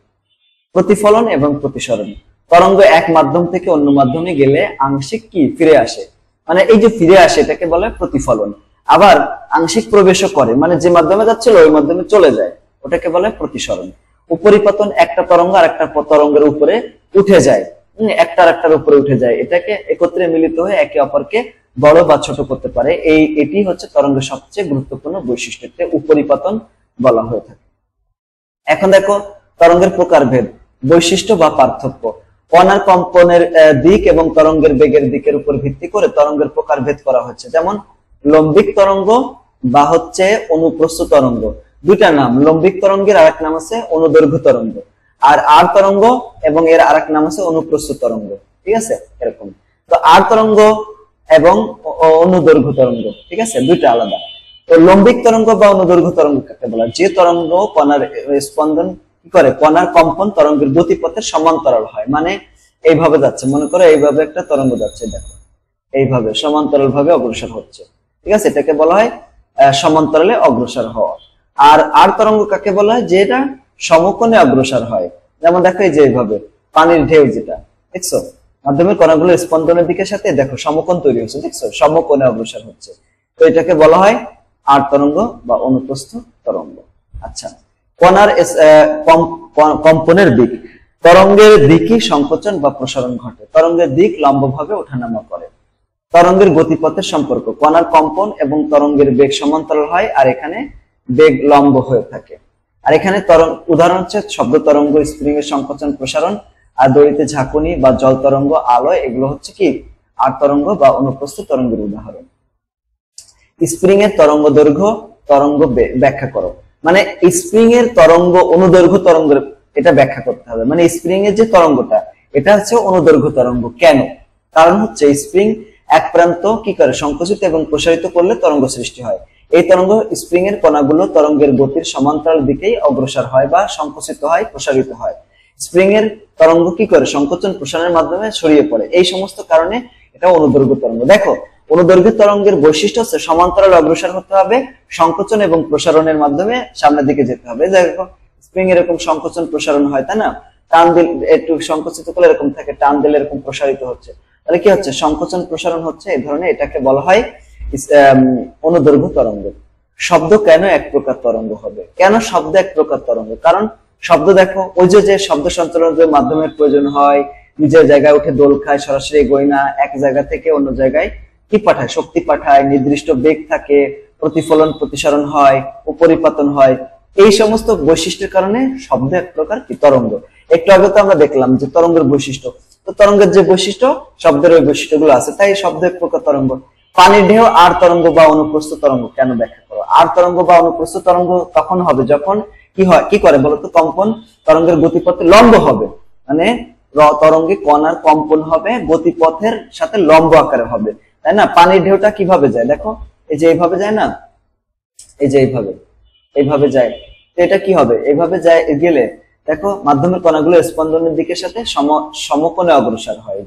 প্রতিফলন এবং প্রতিসরণ, তরঙ্গ এক মাধ্যম থেকে অন্য মাধ্যমে গেলে আংশিক কি ফিরে আসে, মানে এই যে ফিরে আসে এটাকে বলে প্রতিফলন। আবার আংশিক প্রবেশও করে, মানে যে মাধ্যমে যাচ্ছিল ওই মাধ্যমে চলে যায়, ওটাকে বলে প্রতিসরণ। উপরিপতন, একটা তরঙ্গ আর একটা তরঙ্গের উপরে উঠে যায়, একটা আরেকটার উপরে উঠে যায়, এটাকে একত্রে মিলিত হয়ে একে অপরকে বড় বা ছোট করতে পারে। এটি হচ্ছে তরঙ্গের সবচেয়ে গুরুত্বপূর্ণ বৈশিষ্ট্য, উপরিপতন বলা হয়ে থাকে। এখন দেখো, তরঙ্গের প্রকারভেদ, বৈশিষ্ট্য বা পার্থক্য। কণার কম্পনের দিক এবং তরঙ্গের বেগের দিকের উপর ভিত্তি করে তরঙ্গের প্রকারভেদ করা হচ্ছে। যেমন লম্বিক তরঙ্গ বা হচ্ছে অনুপ্রস্থ তরঙ্গ, দুইটা নাম, লম্বিক তরঙ্গের আরেক নাম আছে অনুদৈর্ঘ্য তরঙ্গ, আর তরঙ্গ এবং এর আরেক নাম আছে অনুপ্রস্থ তরঙ্গ। ঠিক আছে, এরকম। তো আর তরঙ্গ এবং অনুদৈর্ঘ্য তরঙ্গ, ঠিক আছে, দুইটা আলাদা। তো লম্বিক তরঙ্গ বা অনুদৈর্ঘ্য তরঙ্গ কাকে বলা হয়? যে তরঙ্গ কণার স্পন্দন কি করে, কণার কম্পন তরঙ্গের গতিপথের সমান্তরাল হয়। মানে এইভাবে যাচ্ছে, মনে করো এইভাবে একটা তরঙ্গ যাচ্ছে, দেখো এইভাবে সমান্তরাল ভাবে অগ্রসর হচ্ছে, ঠিক আছে, এটাকে বলা হয় সমান্তরালে অগ্রসর হওয়া। আর তরঙ্গ কাকে বলা হয়? যেটা সমকোণে অগ্রসর হয়। যেমন দেখো এই যে এইভাবে পানির ঢেউ, যেটা দেখছো মাধ্যমের কণাগুলো স্পন্দনের দিকের সাথে দেখো সমকোণ তৈরি হচ্ছে, দেখছো সমকোণে অগ্রসর হচ্ছে। তো এটাকে বলা হয় আর তরঙ্গ বা অনুপ্রস্থ তরঙ্গ। আচ্ছা, কণার কম্পনের দিক, তরঙ্গের দিকই সংকোচন বা প্রসারণ ঘটে। তরঙ্গের দিক লম্বভাবে ওঠানামা করে। তরঙ্গের গতিপথের সম্পর্ক, কণার কম্পন এবং তরঙ্গের বেগ সমান্তরাল হয়, আর এখানে বেগ লম্ব হয়ে থাকে। আর এখানে উদাহরণ হচ্ছে শব্দ তরঙ্গ, স্প্রিং এর সংকোচন প্রসারণ, আর দড়িতে ঝাঁকুনি বা জল তরঙ্গ, আলো, এগুলো হচ্ছে কি আর তরঙ্গ বা অনুপ্রস্থ তরঙ্গের উদাহরণ। স্প্রিং এর তরঙ্গ দৈর্ঘ্য, তরঙ্গ ব্যাখ্যা করো। মানে স্প্রিং এর তরঙ্গ অনুদৈর্ঘ্য তরঙ্গের এটা ব্যাখ্যা করতে হবে। মানে স্প্রিং এর যে তরঙ্গটা, এটা হচ্ছে অনুদৈর্ঘ্য তরঙ্গ। কেন? কারণ হচ্ছে স্প্রিং এক প্রান্ত কি করে সংকুচিত এবং প্রসারিত করলে তরঙ্গ সৃষ্টি হয়। এই তরঙ্গ স্প্রিং এর কণাগুলো তরঙ্গের গতির সমান্তরাল দিকেই অগ্রসর হয় বা সংকুচিত হয়, প্রসারিত হয়। স্প্রিং এর তরঙ্গ কি করে সংকোচন প্রসারণের মাধ্যমে ছড়িয়ে পড়ে। এই সমস্ত কারণে এটা অনুদৈর্ঘ্য তরঙ্গ। দেখো অনুদৈর্ঘ্য তরঙ্গের বৈশিষ্ট্য হচ্ছে সমান্তরাল অগ্রসর হতে হবে, সংকোচন এবং প্রসারণের মাধ্যমে সামনের দিকে যেতে হবে। দেখো স্প্রিং এরকম সংকোচন প্রসারণ হয়, তাই না? টান দিল একটু সংকুচিত করলে এরকম থাকে, টান দিলে এরকম প্রসারিত হচ্ছে। তাহলে কি হচ্ছে? সংকোচন প্রসারণ হচ্ছে এই ধরনের। এটাকে বলা হয় অনুদৈর্ঘ্য তরঙ্গ। শব্দ কেন এক প্রকার তরঙ্গ হবে? কেন শব্দ এক প্রকার তরঙ্গ? কারণ শব্দ দেখো ওই যে শব্দ সঞ্চালনের মাধ্যমের প্রয়োজন হয়, নিজের জায়গায় উঠে দোল খায়, সরাসরি এগোয় না, এক জায়গা থেকে অন্য জায়গায় কি পাঠায়, শক্তি পাঠায়, নির্দিষ্ট বেগ থাকে, প্রতিফলন প্রতিসরণ হয়, উপরিপাতন হয়। এই সমস্ত বৈশিষ্ট্যের কারণে শব্দ এক প্রকার কি তরঙ্গ। একটু আগে তো আমরা দেখলাম যে তরঙ্গের বৈশিষ্ট্য, তো তরঙ্গের যে বৈশিষ্ট্য শব্দের ওই বৈশিষ্ট্যগুলো আছে, তাই শব্দ এক প্রকার তরঙ্গ। পানির ঢেউ আর তরঙ্গ বা অনুপ্রস্থ তরঙ্গ কেন ব্যাখ্যা করো? আর তরঙ্গ বা অনুপ্রস্থ তরঙ্গ তখন হবে যখন কি হয়, কি করে বলতো, কম্পন তরঙ্গের গতিপথে লম্ব হবে। মানে তরঙ্গে কণার কম্পন হবে, গতিপথের সাথে লম্ব আকারে হবে, তাই না? পানির ঢেউটা কিভাবে যায় দেখো, এই যে এইভাবে যায় না, এই যে এইভাবে যায়। তো এটা কি হবে? এইভাবে যায়, গেলে দেখো মাধ্যমের কণাগুলো স্পন্দনের দিকের সাথে সমকোণে অগ্রসর হয়,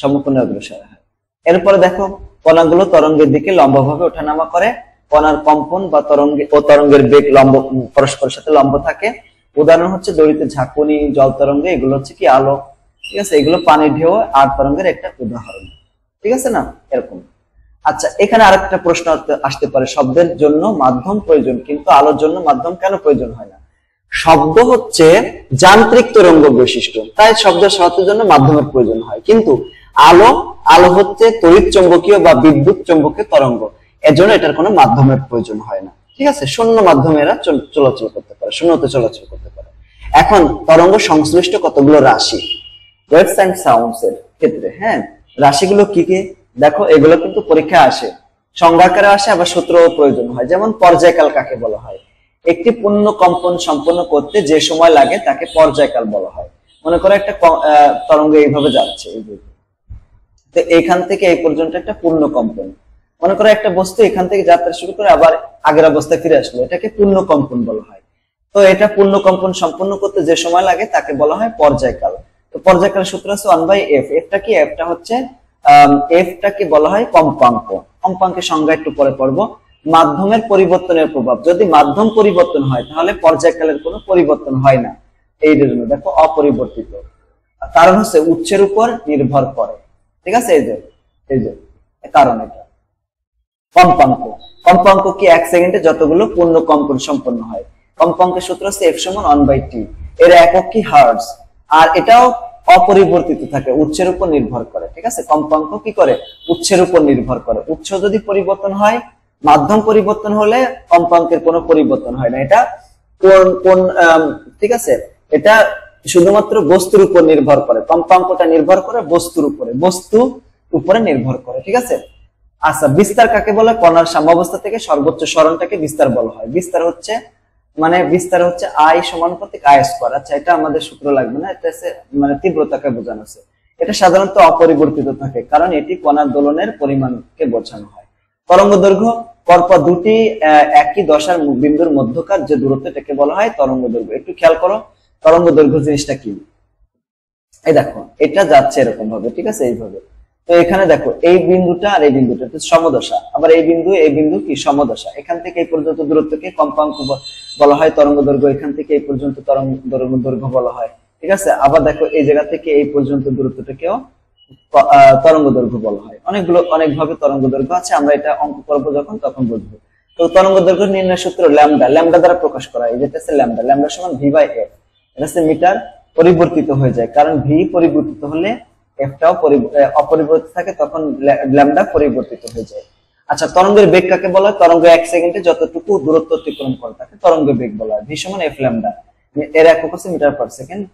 সমকোণে অগ্রসর হয়। এরপরে দেখো কণাগুলো তরঙ্গের দিকে লম্বভাবে ওঠানামা করে। কণার কম্পন বা তরঙ্গের বেগ লম্ব, পরস্পরের সাথে লম্ব থাকে। উদাহরণ হচ্ছে দড়িতে ঝাঁকুনি, জল তরঙ্গ, এগুলো হচ্ছে কি আলো, ঠিক আছে? এগুলো পানির ঢেউ আর তরঙ্গের একটা উদাহরণ, ঠিক আছে না? এরকম। আচ্ছা, এখানে আরেকটা প্রশ্ন আসতে পারে, শব্দের জন্য মাধ্যম প্রয়োজন কিন্তু আলোর জন্য মাধ্যম কেন প্রয়োজন হয় না? শব্দ হচ্ছে যান্ত্রিক তরঙ্গ বৈশিষ্ট্য, তাই শব্দ শব্দের জন্য মাধ্যমের প্রয়োজন হয়। কিন্তু আলো হচ্ছে তড়িৎ চৌম্বকীয় বা বিদ্যুৎ চৌম্বকীয় তরঙ্গ, এজন্য এটার কোনো মাধ্যমের প্রয়োজন হয় না, ঠিক আছে? শূন্য মাধ্যমে এরা চলাচল করতে পারে, শূন্যতে চলাচল করতে পারে। এখন তরঙ্গ সংশ্লিষ্ট কতগুলো রাশি ওয়েভস এন্ড সাউন্ডস এর ক্ষেত্রে, হ্যাঁ, রাশিগুলো কি কি দেখো, এগুলো কিন্তু পরীক্ষায় আসে, সংজ্ঞাকারে আসে, আবার সূত্রও প্রয়োজন হয়। যেমন পর্যায়কাল কাকে বলা হয়? একটি পূর্ণ কম্পন সম্পন্ন করতে যে সময় লাগে তাকে পর্যায়কাল বলা হয়। মনে করো একটা তরঙ্গ এইভাবে যাচ্ছে, তো এইখান থেকে এই পর্যন্ত একটা পূর্ণ কম্পন। মনে করো একটা বস্তু এখান থেকে যাত্রা শুরু করে আবার আগের অবস্থায় ফিরে আসলো, এটাকে পূর্ণ কম্পন বলা হয়। তো এটা পূর্ণ কম্পন সম্পন্ন করতে যে সময় লাগে তাকে বলা হয় পর্যায়কাল। তো পর্যায়কালের সূত্র আছে 1/f। এফটা কি? এফটা হচ্ছে এফটাকে বলা হয় কম্পাঙ্ক। কম্পাঙ্কের সংজ্ঞা একটু পরে পড়বো। মাধ্যমের পরিবর্তনের প্রভাব, যদি মাধ্যম পরিবর্তন হয় তাহলে পর্যায়কালের কোনো পরিবর্তন হয় না। এই জন্য দেখো অপরিবর্তিত, কারণ হচ্ছে উৎসের উপর নির্ভর করে, ঠিক আছে? এই যে কারণ এটা। কম্পাঙ্ক কি? 1 সেকেন্ডে যতগুলো পূর্ণ কম্পন সম্পন্ন হয়। কম্পাঙ্কের সূত্র হচ্ছে f = 1/t। এর একক কি? হার্টজ। আর এটাও অপরিবর্তিত থাকে, উৎসের উপর নির্ভর করে, ঠিক আছে? কম্পাঙ্ক কি করে? উৎসের উপর নির্ভর করে। উৎস যদি পরিবর্তন হয়, মাধ্যম পরিবর্তন হলে কম্পাঙ্কের কোনো পরিবর্তন হয় না। এটা কোন ঠিক আছে? এটা শুধুমাত্র বস্তুর উপর নির্ভর করে, কম্পাঙ্কটা নির্ভর করে বস্তুর উপরে নির্ভর করে, ঠিক আছে? আচ্ছা, বিস্তার কাকে বলে? কণার সাম্যাবস্থা থেকে সর্বোচ্চ সরণটাকে বিস্তার বলা হয়। বিস্তার হচ্ছে I সমানুপাতিক I²। আচ্ছা, এটা আমাদের সূত্র লাগবে না, এটা মানে তীব্রতাকে বোঝানো আছে। এটা সাধারণত অপরিবর্তিত থাকে, কারণ এটি কণার দোলনের পরিমাণকে বোঝানো হয়। তরঙ্গ দৈর্ঘ্য পরপর দুটি একই দশার বিন্দুর মধ্যকার যে দূরত্ব এটাকে বলা হয় তরঙ্গ দৈর্ঘ্য। একটু খেয়াল করো তরঙ্গ দৈর্ঘ্য জিনিসটা কি। এই দেখো এটা যাচ্ছে এরকম ভাবে, ঠিক আছে, এইভাবে। তো এখানে দেখো এই বিন্দুটা আর এই বিন্দুটা সমদশা, আবার এই বিন্দু কি সমদশা। এখান থেকে এই পর্যন্ত দূরত্বকে কম্পাঙ্ক বলা হয় তরঙ্গ দৈর্ঘ্য, এখান থেকে এই পর্যন্ত তরঙ্গ দৈর্ঘ্য বলা হয়, ঠিক আছে। আবার দেখো এই জায়গা থেকে এই পর্যন্ত দূরত্বটাকেও তরঙ্গ দৈর্ঘ্য বলা হয়। অনেকভাবে তরঙ্গ দৈর্ঘ্য আছে, আমরা এটা অঙ্ক করবো যখন তখন বুঝবো। তো তরঙ্গ দৈর্ঘ্য নির্ণয় সূত্র ল্যামডা দ্বারা প্রকাশ করা হয়। যেটা হচ্ছে ল্যামডা সমান v/f। এটা হচ্ছে মিটার পরিবর্তিত হয়ে যায়, কারণ ভি পরিবর্তিত হলে এফটাও অপরিবর্তিত থাকে, তখন ল্যামডা পরিবর্তিত হয়ে যায়। আচ্ছা, তরঙ্গের বেগ কাকে বলা হয়? তরঙ্গ 1 সেকেন্ডে যতটুকু দূরত্ব অতিক্রম করে তাকে তরঙ্গ বেগ বলা হয়। ভি সমান এফ ল্যামডা, এর একক হচ্ছে মিটার পার সেকেন্ড।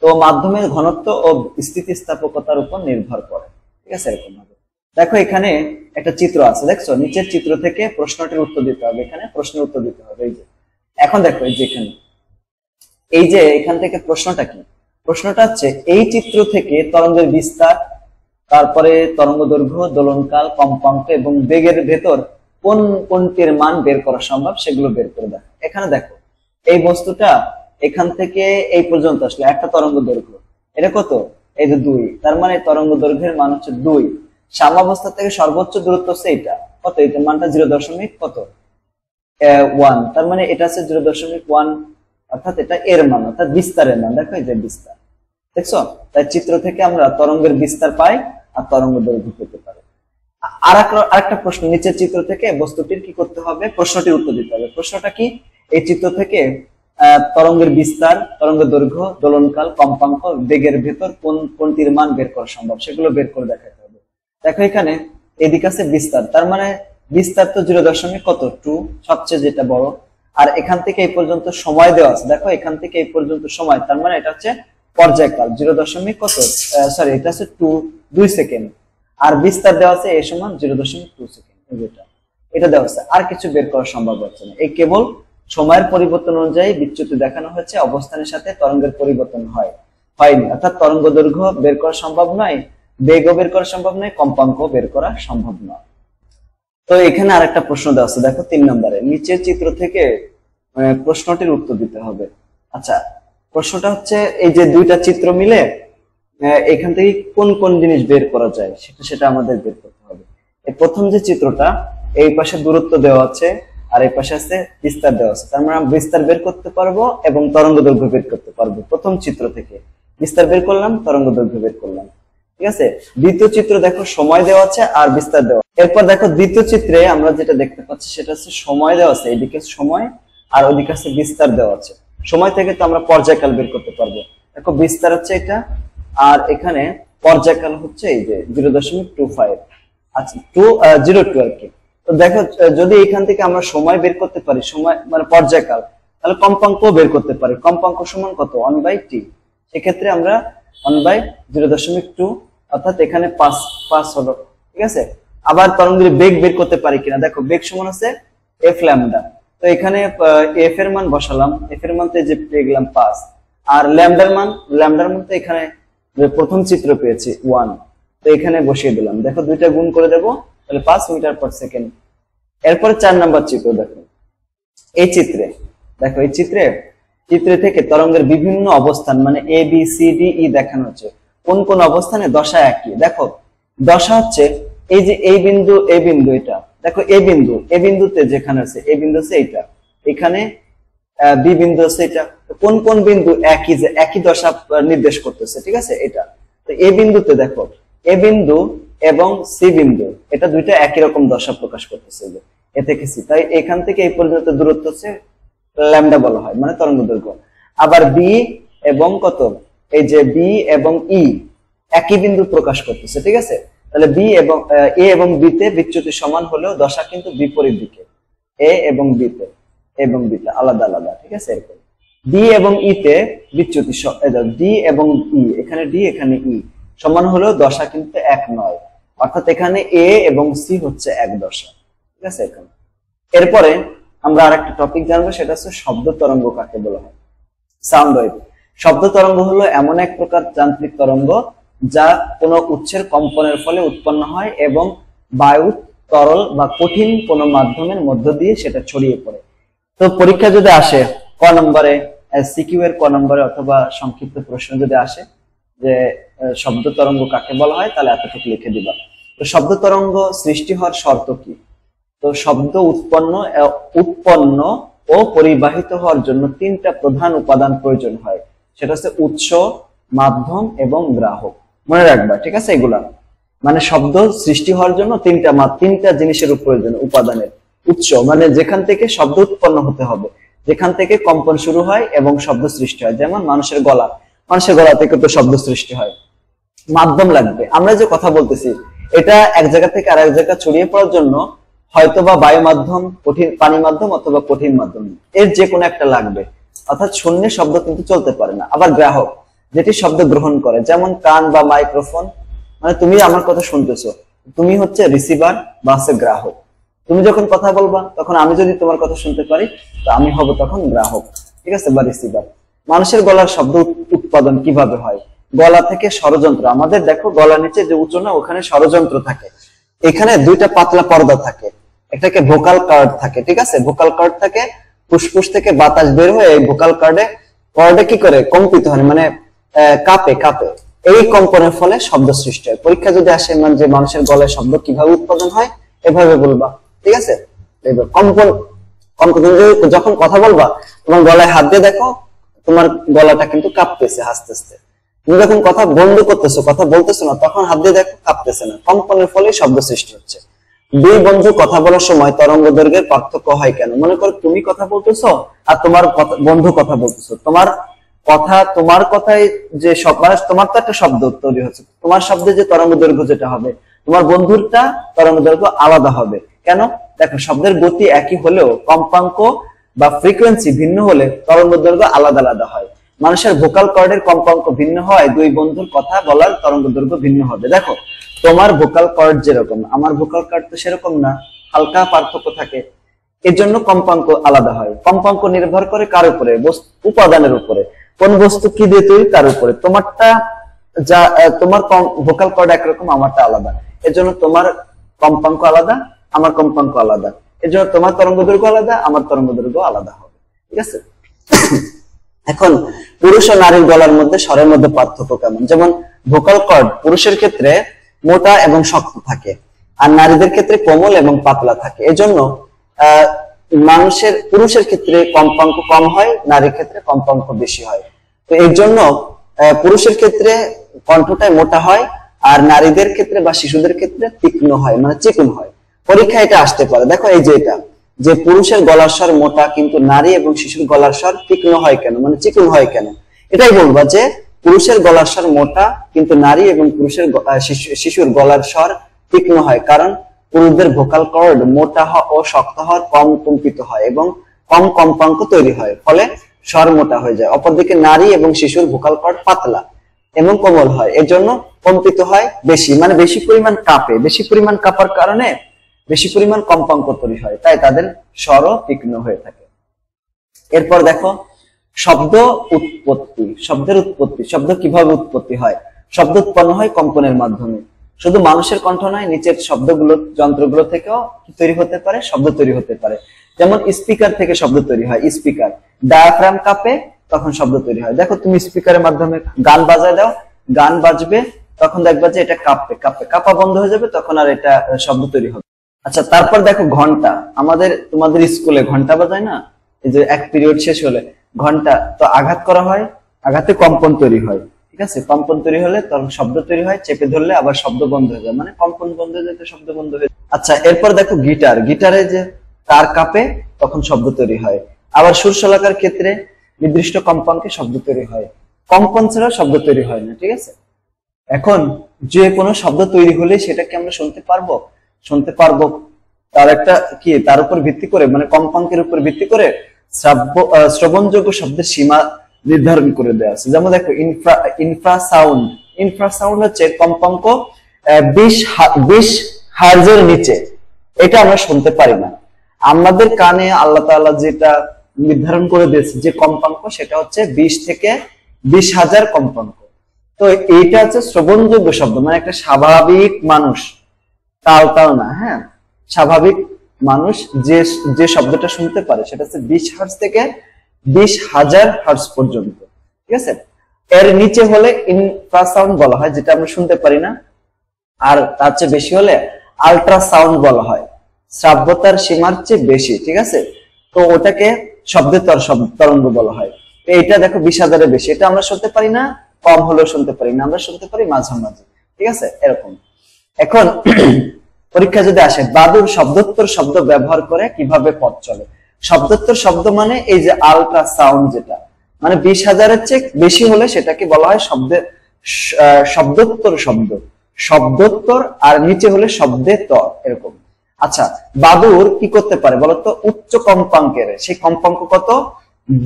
তো মাধ্যমের ঘনত্ব ও স্থিতিস্থাপকতার উপর নির্ভর করে, ঠিক আছে। এরকম ভাবে দেখো এখানে একটা চিত্র আছে, দেখছো? নিচের চিত্র থেকে প্রশ্নটির উত্তর দিতে হবে। এখানে প্রশ্নের উত্তর দিতে হবে। এই যে এখন দেখো এই যে এখান থেকে প্রশ্নটা কি? প্রশ্নটা হচ্ছে এই চিত্র থেকে তরঙ্গের বিস্তার, তারপরে তরঙ্গ দৈর্ঘ্য, দোলনকাল, কম্পাঙ্ক এবং বেগের ভেতর কোনটির মান বের করা সম্ভব সেগুলো বের করে দেখো। এখানে দেখো এই বস্তুটা এখান থেকে এই পর্যন্ত আসলে একটা তরঙ্গ দৈর্ঘ্য, এটা কত? এই যে 2, তার মানে তরঙ্গ দৈর্ঘ্যের মান হচ্ছে 2। সাম্যাবস্থা থেকে সর্বোচ্চ দূরত্ব হচ্ছে এটা কত? এটা মানটা 0.1, তার মানে এটা হচ্ছে 0.1, অর্থাৎ এটা এর মান, অর্থাৎ বিস্তারের মান। দেখো এই যে বিস্তার, দেখছো? তাই চিত্র থেকে আমরা তরঙ্গের বিস্তার পাই আর তরঙ্গ দৈর্ঘ্য পেতে পারি। আরেকটা প্রশ্ন, নিচের চিত্র থেকে বস্তুটির কি করতে হবে? প্রশ্নটির উত্তর দিতে হবে। প্রশ্নটা কি? এই চিত্র থেকে তরঙ্গের বিস্তার, তরঙ্গ দৈর্ঘ্য, দোলনকাল, কম্পাঙ্ক, বেগের ভেতর কোনটির মান বের করা সম্ভব সেগুলো বের করে দেখাতে হবে। দেখো এখানে এদিকে আছে বিস্তার, তার মানে বিস্তার তো 0.2, সবচেয়ে যেটা বড়। আর এখান থেকে এই পর্যন্ত সময় দেওয়া আছে, দেখো এখান থেকে এই পর্যন্ত সময়, তার মানে এটা হচ্ছে পর্যায়কাল 0.2 এটা হচ্ছে 2 সেকেন্ড। আর বিস্তার দেওয়া আছে এ সমান 0.2 সেকেন্ড। এটা দেওয়া আছে, আর কিছু বের করা সম্ভব হচ্ছে না। এই কেবল সময়ের পরিবর্তন অনুযায়ী বিচ্যুতি দেখানো হচ্ছে, অবস্থানের সাথে তরঙ্গের পরিবর্তন হয়নি। অর্থাৎ তরঙ্গ দৈর্ঘ্য বের করা সম্ভব নয়, বেগও বের করা সম্ভব নয়, কম্পাঙ্ক বের করা সম্ভব নয়। তো এখানে আরেকটা প্রশ্ন দেওয়া আছে, দেখো 3 নম্বরে। নিচের চিত্র থেকে প্রশ্নটির উত্তর দিতে হবে। আচ্ছা, প্রশ্নটা হচ্ছে এই যে দুইটা চিত্র মিলে এখান থেকে কোন কোন জিনিস বের করা যায় সেটা আমাদের বের করতে হবে। এই প্রথম যে চিত্রটা, এই পাশে দূরত্ব দেওয়া আছে আর এই পাশে আছে বিস্তার দেওয়া আছে, তার মানে আমরা বিস্তার বের করতে পারবো এবং তরঙ্গ দৈর্ঘ্য বের করতে পারবো। প্রথম চিত্র থেকে বিস্তার বের করলাম, তরঙ্গ দৈর্ঘ্য বের করলাম, ঠিক আছে। দ্বিতীয় চিত্র দেখো সময় দেওয়া আছে আর বিস্তার দেওয়া। এরপর দেখো দ্বিতীয় চিত্রে আমরা যেটা দেখতে পাচ্ছি সেটা হচ্ছে সময় দেওয়া আছে, এদিকে সময় আর ওদিকে আছে বিস্তার দেওয়া আছে। সময় থেকে তো আমরা পর্যায়কাল বের করতে পারবো। দেখো বিস্তার হচ্ছে এটা আর এখানে পর্যায়কাল হচ্ছে এই যে 0.25, আচ্ছা 202 আর কি। তো দেখো যদি এখান থেকে আমরা সময় বের করতে পারি, সময় মানে পর্যায়কাল, তাহলে কম্পাঙ্ক বের করতে পারি। কম্পাঙ্ক সমান কত? 1/t। সেক্ষেত্রে আমরা 1/0.2, অর্থাৎ এখানে 5 হলো, ঠিক আছে। আবার তরঙ্গের বেগ বের করতে পারি কিনা, দেখো বেগ সমান আছে এফ ল্যামডা। তো এখানে এফ এর মান বসালাম, এফ এর মান তো যে পেয়ে গেলাম 5, আর ল্যামডার মান তো এখানে প্রথম চিত্র পেয়েছি 1, তো এখানে বসিয়ে দিলাম। দেখো দুইটা গুণ করে দেবো, তাহলে 5 মিটার পার সেকেন্ড। এরপরে 4 নাম্বার চিত্র দেখো। এই চিত্রে দেখো, এই চিত্রে থেকে তরঙ্গের বিভিন্ন অবস্থান মানে A B C D E দেখানো হচ্ছে। কোন কোন অবস্থানে দশা একই। দেখো দশা হচ্ছে এই যে এই বিন্দু, এই বিন্দু, এটা দেখো এই বিন্দুতে যেখানে আছে এই বিন্দু আছে এইটা, এখানে বি বিন্দু আছে এটা। কোন কোন বিন্দু একই দশা নির্দেশ করতেছে, ঠিক আছে। এটা তো এই বিন্দুতে দেখো এ বিন্দু এবং সি বিন্দু, এটা দুইটা একই রকম দশা প্রকাশ করতেছে, যে এ থেকে সি। তাই এখান থেকে এই পর্যন্ত দূরত্ব হচ্ছে ল্যামডা বলা হয়, মানে তরঙ্গ দৈর্ঘ্য। আবার বি এবং কত, এই যে বি এবং ই একই বিন্দু প্রকাশ করতেছে, ঠিক আছে। তাহলে বি এবং এ এবং বি তে বিচ্যুতি সমান হলেও দশা কিন্তু বিপরীত দিকে, এ এবং বি তে আলাদা আলাদা, ঠিক আছে। এরকম ডি এবং ই তে বিচ্যুতি, ডি এবং ই, এখানে ডি এখানে ই সমান হলেও দশা কিন্তু এক নয়, অর্থাৎ এখানে এ এবং সি হচ্ছে এক দশা, ঠিক আছে। এরপরে আমরা আরেকটা টপিক জানবো, সেটা হচ্ছে শব্দ তরঙ্গ কাকে বলা হয়। Sound wave. শব্দ তরঙ্গ হলো এমন এক প্রকার যান্ত্রিক তরঙ্গ যা কোনো উৎসের কম্পনের ফলে উৎপন্ন হয় এবং বায়ু তরল বা কঠিন কোনো মাধ্যমের মধ্য দিয়ে সেটা ছড়িয়ে পড়ে। তো পরীক্ষা যদি আসে ক নম্বরে, সিকিউ এর ক নম্বরে অথবা সংক্ষিপ্ত প্রশ্ন যদি আসে যে শব্দ তরঙ্গ কাকে বলা হয়, তাহলে এতটুকু লিখে দিবা। তো শব্দ তরঙ্গ সৃষ্টি হওয়ার শর্ত কি? তো শব্দ উৎপন্ন ও পরিবাহিত হওয়ার জন্য তিনটা প্রধান উপাদান প্রয়োজন হয়, সেটা হচ্ছে উৎস, মাধ্যম এবং গ্রাহক। মনে রাখবা, ঠিক আছে? এগুলা মানে শব্দ সৃষ্টি হওয়ার জন্য তিনটা জিনিসের প্রয়োজন, উপাদানের। উৎস মানে যেখান থেকে শব্দ উৎপন্ন হতে হবে, যেখান থেকে কম্পন শুরু হয় এবং শব্দ সৃষ্টি হয়, যেমন মানুষের গলা থেকে তো শব্দ সৃষ্টি হয়। মাধ্যম লাগবে, আমরা যে কথা বলতেছি এটা এক জায়গা থেকে আরেক জায়গা ছড়িয়ে পড়ার জন্য হয়তোবা বায়ু মাধ্যম, কঠিন পানি মাধ্যম অথবা কঠিন মাধ্যম, এর যে কোনো একটা লাগবে। অর্থাৎ শূন্যে শব্দ কিন্তু চলতে পারে না। আবার গ্রাহক, যেটি শব্দ গ্রহণ করে, যেমন কান বা মাইক্রোফোন, মানে তুমি আমার কথা শুনতেছো, তুমি হচ্ছে রিসিভার বা হচ্ছে গ্রাহক। তুমি যখন কথা বলবা তখন আমি যদি তোমার কথা শুনতে পারি তো আমি হব তখন গ্রাহক, ঠিক আছে, বা রিসিভার। মানুষের গলার শব্দ উৎপাদন কিভাবে হয়? গলা থেকে ষড়যন্ত্র, আমাদের দেখো গলার নিচে যে উচ্চ না, ওখানে ষড়যন্ত্র থাকে, এখানে দুইটা পাতলা পর্দা থাকে, একটাকে ভোকাল কর্ড থাকে, ঠিক আছে, ভোকাল কর্ড থাকে, ফুসফুস থেকে বাতাস বের হয়ে এই ভোকাল কর্ডে কি করে কম্পিত হয়, মানে কাঁপে। এই কম্পনের ফলে শব্দ সৃষ্টি হয়। পরীক্ষা যদি আসে মানে যে মানুষের গলায় শব্দ কিভাবে উৎপাদন হয়, এভাবে বলবা, ঠিক আছে? কম্পন যখন কথা বলবা তোমার গলায় হাত দিয়ে দেখো, তোমার গলাটা কিন্তু কাঁপতেছে আস্তে আস্তে। তুমি যখন কথা বন্ধ করতেছো, কথা বলতেছো না, তখন হাত দিয়ে দেখো কাঁপতেছে না। কম্পনের ফলে শব্দ সৃষ্টি হচ্ছে। দুই বন্ধু কথা বলার সময় তরঙ্গ দৈর্ঘ্যের পার্থক্য হয় কেন? মনে করো তুমি কথা বলতেছো আর তোমার বন্ধু কথা বলতেছো, তোমার কথায় যে তোমার তো একটা শব্দ তৈরি হচ্ছে, তোমার শব্দে যে তরঙ্গ দৈর্ঘ্য যেটা হবে, তোমার বন্ধুরটা তরঙ্গ দৈর্ঘ্য আলাদা হবে। কেন? দেখো, শব্দের গতি একই হলেও কম্পাঙ্ক বা ফ্রিকোয়েন্সি ভিন্ন হলে তরঙ্গ দৈর্ঘ্য আলাদা আলাদা হয়। মানুষের ভোকাল কর্ডের কম্পাঙ্ক ভিন্ন হয়, দুই বন্ধুর কথা বলার তরঙ্গ দৈর্ঘ্য ভিন্ন হবে। দেখো, তোমার ভোকাল কর্ড যেরকম, আমার ভোকাল কর্ড তো সেরকম না, হালকা পার্থক্য থাকে, এর জন্য কম্পাঙ্ক আলাদা হয়। কম্পাঙ্ক নির্ভর করে কার উপরে? উপাদানের উপরে। কোন বস্তু কি দিয়ে তৈরি তার উপরে। তোমার ভোকাল কর্ড একরকম, আমারটা আলাদা, এর জন্য তোমার কম্পাঙ্ক আলাদা, আমার কম্পাঙ্ক আলাদা, এর জন্য তোমার তরঙ্গ দৈর্ঘ্য আলাদা, আমার তরঙ্গ দৈর্ঘ্য আলাদা হবে, ঠিক আছে? এখন পুরুষ ও নারীর গলার মধ্যে স্বরের মধ্যে পার্থক্য কেমন? যেমন ভোকাল কর্ড পুরুষের ক্ষেত্রে মোটা এবং শক্ত থাকে, আর নারীদের ক্ষেত্রে কোমল এবং পাতলা থাকে। এজন্য পুরুষের ক্ষেত্রে কম্পাঙ্ক কম হয়, নারীর ক্ষেত্রে কম্পাঙ্ক বেশি হয়। তো এর জন্য পুরুষের ক্ষেত্রে কণ্ঠটা মোটা হয়, আর নারীদের ক্ষেত্রে বা শিশুদের ক্ষেত্রে তীক্ষ্ণ হয়, মানে চিকন হয়। পরীক্ষা এটা আসতে পারে। দেখো, এই যে এটা যে পুরুষের গলার স্বর মোটা কিন্তু নারী এবং শিশুর গলার স্বর তীক্ষ্ণ হয় কেন, মানে চিকন হয় কেন? এটাই বলবা যে পুরুষের গলার স্বর মোটা কিন্তু নারী এবং শিশুর গলার স্বর তীক্ষ্ণ হয়, কারণ পুরুষদের ভোকাল কর্ড মোটা ও শক্ত হওয়ার কম কম্পিত হয় এবং কম কম্পাঙ্ক তৈরি হয়, ফলে স্বর মোটা হয়ে যায়। অপরদিকে নারী এবং শিশুর ভোকাল কর্ড পাতলা এবং কোমল হয়, এর জন্য কম্পিত হয় বেশি, মানে বেশি পরিমাণ কাঁপে। বেশি পরিমাণ কাঁপার কারণে বেশি পরিমাণ কম্পাঙ্ক তৈরি হয়, তাই তাদের স্বরও তীক্ষ্ণ হয়ে থাকে। এরপর দেখো, শব্দের উৎপত্তি। শব্দ কিভাবে উৎপত্তি হয়? শব্দ উৎপন্ন হয় কম্পনের মাধ্যমে। শুধু মানুষের কণ্ঠ নয়, নিচের যন্ত্রগুলো থেকেও তৈরি হতে পারে, শব্দ তৈরি হতে পারে। যেমন স্পিকার থেকে শব্দ তৈরি হয়, স্পিকার ডায়াফ্রাম কাঁপে, তখন শব্দ তৈরি হয়। দেখো, তুমি স্পিকারের মাধ্যমে গান বাজায় দাও, গান বাজবে, তখন দেখবা যে এটা কাঁপা বন্ধ হয়ে যাবে, তখন আর এটা শব্দ তৈরি হবে। আচ্ছা, তারপর দেখো ঘন্টা। তোমাদের স্কুলে ঘন্টা বাজায় না, এই যে এক পিরিয়ড শেষ হলে ঘন্টা তো আঘাত করা হয়, আঘাতে কম্পন তৈরি হয়, ঠিক আছে? কম্পন তৈরি হলে তখন শব্দ তৈরি হয়, চেপে ধরলে আবার শব্দ বন্ধ হয়ে যায়, মানে কম্পন বন্ধ হয়ে যেতে শব্দ বন্ধ হয়ে যায়। আচ্ছা, এরপর দেখো গিটারে যে তার কাঁপে, তখন শব্দ তৈরি হয়। আবার সুরশলাকার ক্ষেত্রে নির্দিষ্ট কম্পাঙ্কে শব্দ তৈরি হয়, কম্পন ছাড়া শব্দ তৈরি হয় না, ঠিক আছে? এখন যে কোনো শব্দ তৈরি হলে সেটাকে আমরা শুনতে পারবো, তার উপর ভিত্তি করে, মানে কম্পাঙ্কের উপর ভিত্তি করে শ্রবণযোগ্য শব্দের সীমা নির্ধারণ করে দেওয়া আছে। যেমন দেখো, ইনফ্রাসাউন্ড হচ্ছে কম্পাঙ্ক 20 হার্জের নিচে, এটা আমরা শুনতে পারি না। আমাদের কানে আল্লাহ তাআলা যেটা নির্ধারণ করে দিয়েছে যে কম্পাঙ্ক, সেটা হচ্ছে 20 থেকে 20,000 কম্পাঙ্ক। তো এইটা হচ্ছে শ্রবণযোগ্য শব্দ, মানে একটা স্বাভাবিক মানুষ, তাও না, হ্যাঁ, স্বাভাবিক মানুষ যে যে শব্দটা শুনতে পারে সেটা হচ্ছে 20 হার্টজ থেকে 20,000 হার্টজ পর্যন্ত, ঠিক আছে। এর নিচে হলে ইনফ্রাসাউন্ড বলা হয়, যেটা আমরা শুনতে পারি না, আর তার চেয়ে বেশি হলে আল্ট্রাসাউন্ড বলা হয়, শ্রাব্যতার সীমার চেয়ে বেশি, ঠিক আছে। তো ওটাকে শব্দের তরঙ্গ বলা হয়। এইটা দেখো 20,000-এর বেশি, এটা আমরা শুনতে পারি না, কম হলেও শুনতে পারি না, আমরা শুনতে পারি মাঝামাঝি, ঠিক আছে, এরকম। এখন পরীক্ষা যদি আসে বাদুর শব্দোত্তর শব্দ ব্যবহার করে কিভাবে পথ চলে। শব্দোত্তর শব্দ মানে এই যে আল্ট্রাসাউন্ড, যেটা মানে 20,000-এর চেয়ে বেশি হলে সেটাকে বলা হয় শব্দোত্তর শব্দ, শব্দোত্তর, আর নিচে হলে শব্দে তর, এরকম। আচ্ছা, বাদুর কি করতে পারে বলতো? উচ্চ কম্পাঙ্কের, সেই কম্পাঙ্ক কত?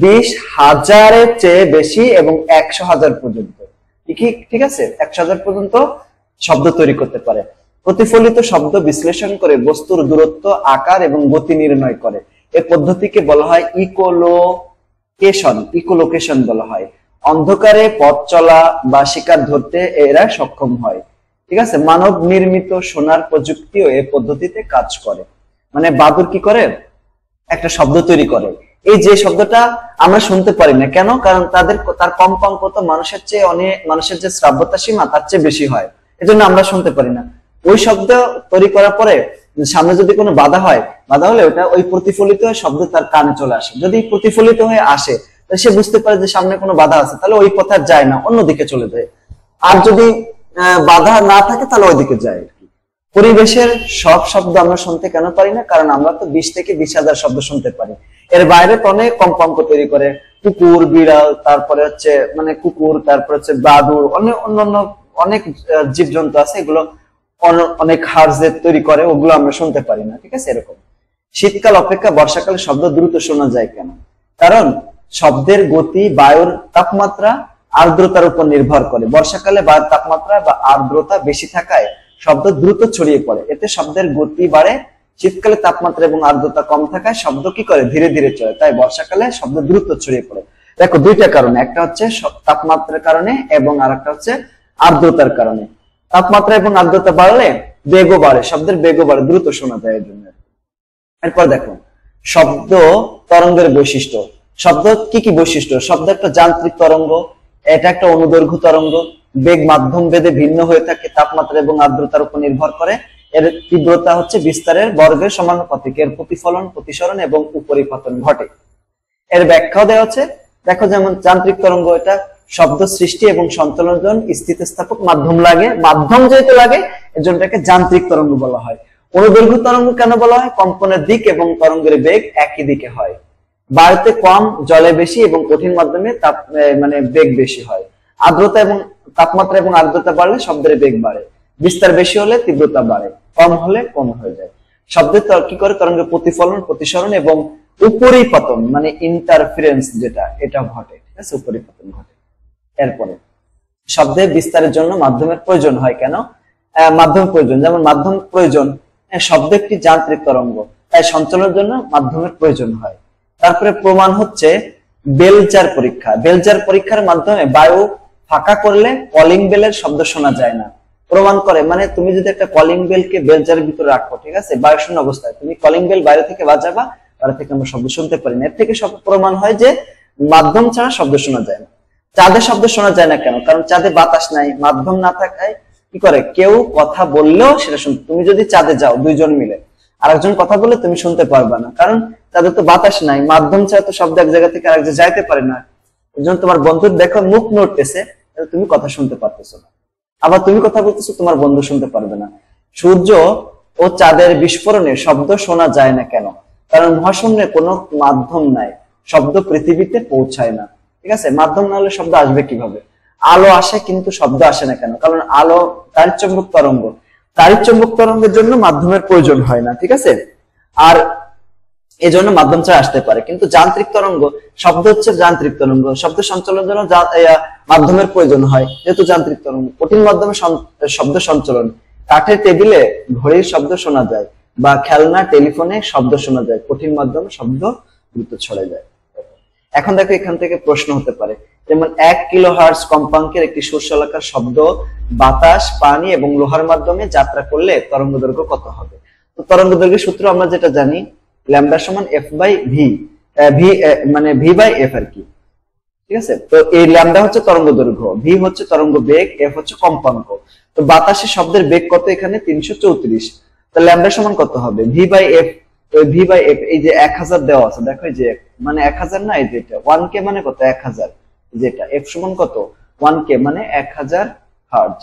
20,000-এর চেয়ে বেশি এবং 100,000 পর্যন্ত, ঠিক আছে, 100,000 পর্যন্ত শব্দ তৈরি করতে পারে। প্রতিফলিত শব্দ বিশ্লেষণ করে বস্তুর দূরত্ব, আকার এবং গতি নির্ণয় করে। এই পদ্ধতিকে বলা হয় ইকোলোকেশন বলা হয়। অন্ধকারে পথ চলা বা শিকার ধরতে এরা সক্ষম হয়, ঠিক আছে। মানব নির্মিত সোনার প্রযুক্তিও এই পদ্ধতিতে কাজ করে। মানে বাদুর কি করে? একটা শব্দ তৈরি করে, এই যে শব্দটা আমরা শুনতে পারি না, কেন? কারণ তার কম্পাঙ্ক তো মানুষের যে শ্রাব্যতা সীমা তার চেয়ে বেশি হয়, এজন্য আমরা শুনতে পারি না। ওই শব্দ তৈরি করার পরে সামনে যদি কোনো বাধা হলে ওটা ওই প্রতিফলিত শব্দ তার কানে চলে আসে। যদি প্রতিফলিত হয়ে আসে তাহলে সে বুঝতে পারে যে সামনে কোনো বাধা আছে, তাহলে ওই পথে যায় না, অন্যদিকে চলে যায়। আর যদি বাধা না থাকে তাহলে ওইদিকে যায়। পরিবেশের সব শব্দ আমরা শুনতে কেন পারি না? কারণ আমরা তো 20 থেকে 20,000 শব্দ শুনতে পারি, এর বাইরে তো অনেক কম্পাঙ্ক তৈরি করে, কুকুর, বিড়াল, তারপরে হচ্ছে কুকুর, তারপরে হচ্ছে বাদুর, অন্যান্য অনেক জীবজন্তু আছে, এগুলো অনেক হার্জে তৈরি করে, ওগুলো আমরা শুনতে পারি না, ঠিক আছে, এরকম। শীতকাল অপেক্ষা বর্ষাকালে শব্দ দ্রুত শোনা যায় কেন? কারণ শব্দের গতি বায়ুর তাপমাত্রা, আর্দ্রতার উপর নির্ভর করে। বর্ষাকালে বায়ুর তাপমাত্রা বা আর্দ্রতা বেশি থাকায় শব্দ দ্রুত ছড়িয়ে পড়ে, এতে শব্দের গতি বাড়ে। শীতকালে তাপমাত্রা এবং আর্দ্রতা কম থাকায় শব্দ কি করে? ধীরে ধীরে চলে, তাই বর্ষাকালে শব্দ দ্রুত ছড়িয়ে পড়ে। দেখো, দুইটা কারণে, একটা হচ্ছে তাপমাত্রার কারণে এবং আরেকটা হচ্ছে আর্দ্রতার কারণে। তাপমাত্রা এবং আর্দ্রতা বাড়লে বেগও বাড়ে, শব্দের বেগও বাড়ে, দ্রুত শোনা যায় এর জন্য। এরপর দেখো শব্দ তরঙ্গের বৈশিষ্ট্য। শব্দ কি কি বৈশিষ্ট্য? শব্দ একটা যান্ত্রিক তরঙ্গ, এটা একটা অনুদৈর্ঘ্য তরঙ্গ, বেগ মাধ্যম ভেদে ভিন্ন হয়ে থাকে, তাপমাত্রা এবং আর্দ্রতার উপর নির্ভর করে। এর তীব্রতা হচ্ছে বিস্তারের বর্গের সমানুপাতিক, এর প্রতিফলন, প্রতিসরণ এবং উপরিপতন ঘটে। এর ব্যাখ্যাও দেওয়া আছে, দেখো, যেমন যান্ত্রিক তরঙ্গ, এটা শব্দ সৃষ্টি এবং সঞ্চালন স্থিতিস্থাপক মাধ্যম লাগে, মাধ্যম যেহেতু লাগে এর জন্য এটাকে যান্ত্রিক তরঙ্গ বলা হয়। অনুদৈর্ঘ্য তরঙ্গ কেন বলা হয়? কম্পনের দিক এবং তরঙ্গের বেগ একই দিকে হয়। বায়ুতে কম, জলে বেশি এবং কঠিন মাধ্যমে বেগ বেশি হয়। আর্দ্রতা এবং তাপমাত্রা এবং আর্দ্রতা বাড়লে শব্দের বেগ বাড়ে, বিস্তার বেশি হলে তীব্রতা বাড়ে, কম হলে কম হয়ে যায়। শব্দের কি করে? তরঙ্গের প্রতিফলন, প্রতিসরণ এবং উপরিপতন, মানে ইন্টারফারেন্স যেটা, এটা ঘটে, ঠিক আছে, উপরিপতন ঘটে। এরপরে শব্দের বিস্তারের জন্য মাধ্যমের প্রয়োজন হয় কেন? মাধ্যম প্রয়োজন, যেমন মাধ্যম প্রয়োজন, শব্দ একটি যান্ত্রিক তরঙ্গ, তাই সঞ্চালনের জন্য মাধ্যমের প্রয়োজন হয়। তারপরে প্রমাণ হচ্ছে বেলজার পরীক্ষা। বেলজার পরীক্ষার মাধ্যমে বায়ু ফাঁকা করলে কলিং বেলের শব্দ শোনা যায় না। প্রমাণ করে, মানে তুমি যদি একটা কলিং বেলকে বেলজারের ভিতরে রাখো, ঠিক আছে, বায়ু শূন্য অবস্থায়, তুমি কলিং বেল বাইরে থেকে বাজাবা, বাইরে থেকে আমরা শব্দ শুনতে পারি না। এর থেকে সব প্রমাণ হয় যে মাধ্যম ছাড়া শব্দ শোনা যায় না। চাঁদে শব্দ শোনা যায় না কেন? কারণ চাঁদে বাতাস নাই, মাধ্যম না থাকায় কি করে? কেউ কথা বললেও সেটা শুনতে, তুমি যদি চাঁদে যাও 2 জন মিলে, আরেকজন কথা বললে তুমি শুনতে পারবা না, কারণ চাঁদে তো বাতাস নাই, মাধ্যম ছাড়া তো শব্দ এক জায়গা থেকে আরেক জায়গায় যাইতে পারে না। এই জন্য তোমার বন্ধুর দেখো মুখ নড়তেছে, তুমি কথা শুনতে পারতেছো না, আবার তুমি কথা বলতেছো, তোমার বন্ধু শুনতে পারবে না। সূর্য ও চাঁদের বিস্ফোরণে শব্দ শোনা যায় না কেন? কারণ মহাশূন্যে কোনো মাধ্যম নাই, শব্দ পৃথিবীতে পৌঁছায় না, ঠিক আছে। মাধ্যম না হলে শব্দ আসবে কিভাবে? আলো আসে কিন্তু শব্দ আসে না কেন? কারণ আলো তাড়িৎচুম্বক তরঙ্গ, তাড়িৎচুম্বক তরঙ্গের জন্য মাধ্যমের প্রয়োজন হয় না, ঠিক আছে, আর এজন্য মাধ্যম ছাড়া আসতে পারে। কিন্তু যান্ত্রিক তরঙ্গ, শব্দ হচ্ছে যান্ত্রিক তরঙ্গ, শব্দ সঞ্চালনের জন্য মাধ্যমের প্রয়োজন হয়, যেহেতু যান্ত্রিক তরঙ্গ। কঠিন মাধ্যমে শব্দ সঞ্চালন, কাঠের টেবিলে ঘড়ির শব্দ শোনা যায় বা খেলনা টেলিফোনে শব্দ শোনা যায়, কঠিন মাধ্যমে শব্দ দ্রুত ছড়ে যায়। এখন দেখো, এখান থেকে প্রশ্ন হতে পারে, যেমন 1 কিলোহার্টজ কম্পাঙ্কের একটি শস্যলাকার শব্দ বাতাস, পানি এবং লোহার মাধ্যমে যাত্রা করলে তরঙ্গ দৈর্ঘ্য কত হবে? তো তরঙ্গ দৈর্ঘ্যের সূত্র আমরা যেটা জানি, ল্যামডা সমান এফ বাই ভি, ভি মানে ভি বাই এফ আর কি। ঠিক আছে, তো এই ল্যামডা হচ্ছে তরঙ্গ দৈর্ঘ্য, ভি হচ্ছে তরঙ্গ বেগ, এফ হচ্ছে কম্পাঙ্ক। তো বাতাসে শব্দের বেগ কত এখানে 334, তো ল্যামডা সমান কত হবে V by F. V by F এই যে 1000 দেওয়া আছে, দেখো এই যে মানে 1000 না, এই যে এটা 1k মানে কত 1000, যেটা এফ সমান কত 1k মানে 1000 হার্জ,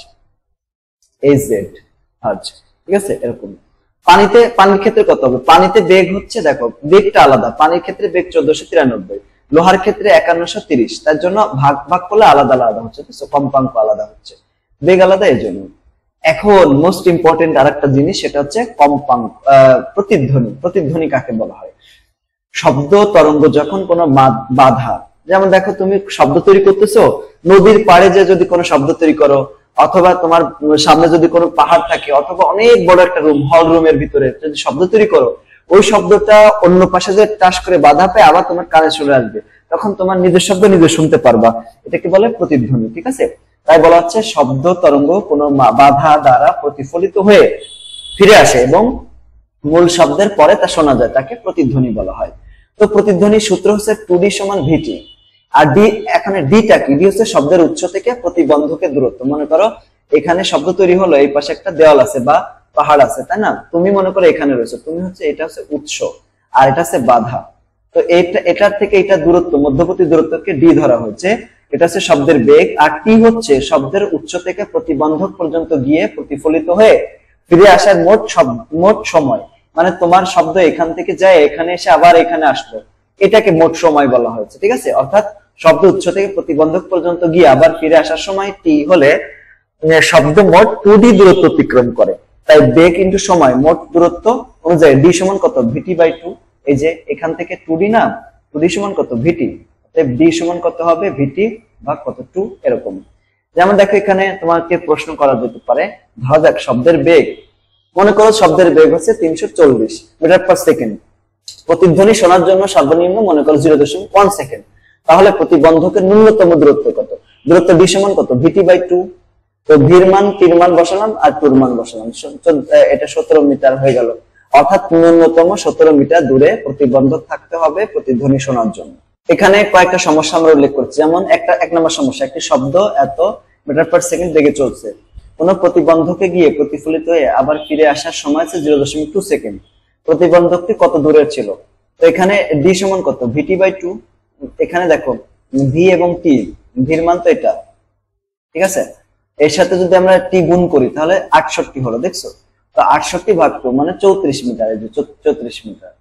জেড হার্জ। ঠিক আছে, এরকম। পানির ক্ষেত্রে কত হবে, পানিতে বেগ হচ্ছে, দেখো বেগটা আলাদা, পানির ক্ষেত্রে বেগ 1493, লোহার ক্ষেত্রে 5130, তার জন্য ভাগ ভাগ করলে আলাদা আলাদা হচ্ছে, কম্পাঙ্ক আলাদা হচ্ছে, বেগ আলাদা, এই জন্য। এখন মোস্ট ইম্পর্টেন্ট আরেকটা জিনিস, সেটা হচ্ছে কম্পাঙ্ক, প্রতিধ্বনি। প্রতিধ্বনি কাকে বলা হয়? শব্দ তরঙ্গ যখন কোনো বাধা, যেমন দেখো তুমি শব্দ তৈরি করতেছো, নদীর পাড়ে যে যদি কোনো শব্দ তৈরি করো, অথবা তোমার সামনে যদি কোনো পাহাড় থাকে, অথবা অনেক বড় একটা রুম, হল রুমের ভিতরে যদি শব্দ তৈরি করো, ওই শব্দটা অন্য পাশে যে টাচ করে বাধা পেয়ে আবার তোমার কানে চলে আসবে, তখন তোমার নিজের শব্দ নিজে শুনতে পারবা, এটাকে বলে প্রতিধ্বনি। ঠিক আছে, তাই বলা হচ্ছে শব্দ তরঙ্গ কোনো বাধা দ্বারা প্রতিফলিত হয়ে ফিরে আসে এবং মূল শব্দের পরে তা শোনা যায়, তাকে প্রতিধ্বনি বলা হয়। তো প্রতিধ্বনির সূত্র হচ্ছে 2d সমান ভিটি। আর ডি, এখানে ডিটা কি, ডি হচ্ছে শব্দের উৎস থেকে প্রতিবন্ধকের দূরত্ব। মনে করো এখানে শব্দ তৈরি হলো, এই পাশে একটা দেওয়াল আছে বা পাহাড় আছে, তাই না? তুমি মনে করো এখানে রয়েছে, তুমি হচ্ছে এটা হচ্ছে উৎস আর এটা হচ্ছে বাধা। তো এটার থেকে এটা দূরত্ব, মধ্যবর্তী দূরত্বকে ডি ধরা হয়েছে। এটা হচ্ছে শব্দের বেগ, আর টি হচ্ছে শব্দের উৎস থেকে প্রতিবন্ধক পর্যন্ত গিয়ে প্রতিফলিত হয়ে ফিরে আসার মোট সময়। মানে তোমার শব্দ এখান থেকে যায়, এখানে এসে আবার এখানে আসলো, এটাকে মোট সময় বলা হয়েছে। ঠিক আছে, অর্থাৎ শব্দ উৎস থেকে প্রতিবন্ধক পর্যন্ত গিয়ে আবার ফিরে আসার সময় টি হলে শব্দ মোট 2d দূরত্ব অতিক্রম করে। তাই বেগ ইন্টু সময় মোট দূরত্ব অনুযায়ী ডি সমান কত ভিটি বাই 2। এই যে এখান থেকে 2d না, 2d সমান কত ভিটি, তাই ডি সমান কত হবে ভিটি ভাগ কত 2, এরকম। যেমন দেখো এখানে তোমাকে প্রশ্ন করা যেতে পারে, ধরা যাক শব্দের বেগ, মনে করো শব্দের বেগ হচ্ছে 340 মিটার পার সেকেন্ড, প্রতিধ্বনি শোনার জন্য সর্বনিম্ন মনে করো 0.1 সেকেন্ড, তাহলে প্রতিবন্ধকের ন্যূনতম দূরত্ব কত? দূরত্ব ডি সমান কত ভিটি বাই 2। তো ভির মান, টির মান বসালাম আর টুর মান বসালাম, এটা 17 মিটার হয়ে গেল। অর্থাৎ ন্যূনতম 17 মিটার দূরে প্রতিবন্ধক থাকতে হবে প্রতিধ্বনি শোনার জন্য। এখানে কয়েকটা সমস্যা আমরা উল্লেখ করছি, যেমন এক নম্বর সমস্যা, একটি শব্দ এত মিটার পার সেকেন্ড বেগে চলছে, কোন প্রতিবন্ধকে গিয়ে প্রতিফলিত হয়ে আবার ফিরে আসার সময় আছে 0.2 সেকেন্ড। প্রতিবন্ধকটি কত দূরের ছিল? তো এখানে ডি সমান কত ভিটি বাই 2। এখানে দেখো ভি এবং টি, ভির মান তো এটা, ঠিক আছে, এর সাথে যদি আমরা টি গুণ করি তাহলে 68 হলো, দেখছো? তো 68 ভাগ 2 মানে 34 মিটার, এই যে 34 মিটার।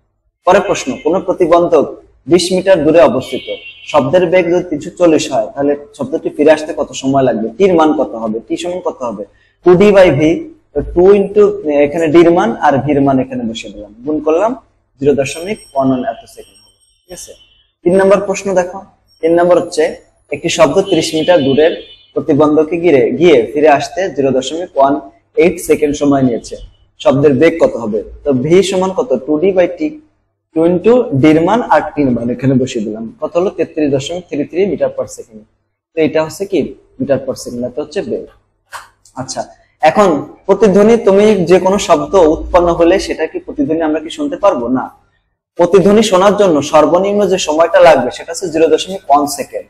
পরে প্রশ্ন, কোন প্রতিবন্ধক 20 মিটার দূরে অবস্থিত, শব্দের বেগ যদি 340 হয়, তাহলে শব্দটি ফিরে আসতে কত সময় লাগবে? টির মান কত হবে? টি সমান কত হবে 2d বাই ভি। তো 2 ইনটু এখানে ডির মান আর ভির মান এখানে বসিয়ে দিলাম, গুণ করলাম 0.11 এত সেকেন্ড হবে। ঠিক আছে, 3 নম্বর প্রশ্ন দেখো। 3 নম্বর হচ্ছে একটি শব্দ 30 মিটার দূরের প্রতিবন্ধকে গিয়ে ফিরে আসতে 0.18 সেকেন্ড সময় নিয়েছে, শব্দের বেগ কত হবে? তো ভি সমান কত 2d বাই টি, 2 ইনটু ডির মান আর টির মান এখানে বসিয়ে দিলাম, কত হলো 33.33 মিটার পার সেকেন্ড। তো এটা হচ্ছে কি মিটার পার সেকেন্ড, এটা হচ্ছে বেগ। আচ্ছা, এখন প্রতিধ্বনি, তুমি যে কোনো শব্দ উৎপন্ন হলে সেটা কি প্রতিধ্বনি আমরা কি শুনতে পারবো? না, প্রতিধ্বনি শোনার জন্য সর্বনিম্ন যে সময়টা লাগবে সেটা হচ্ছে 0.1 সেকেন্ড।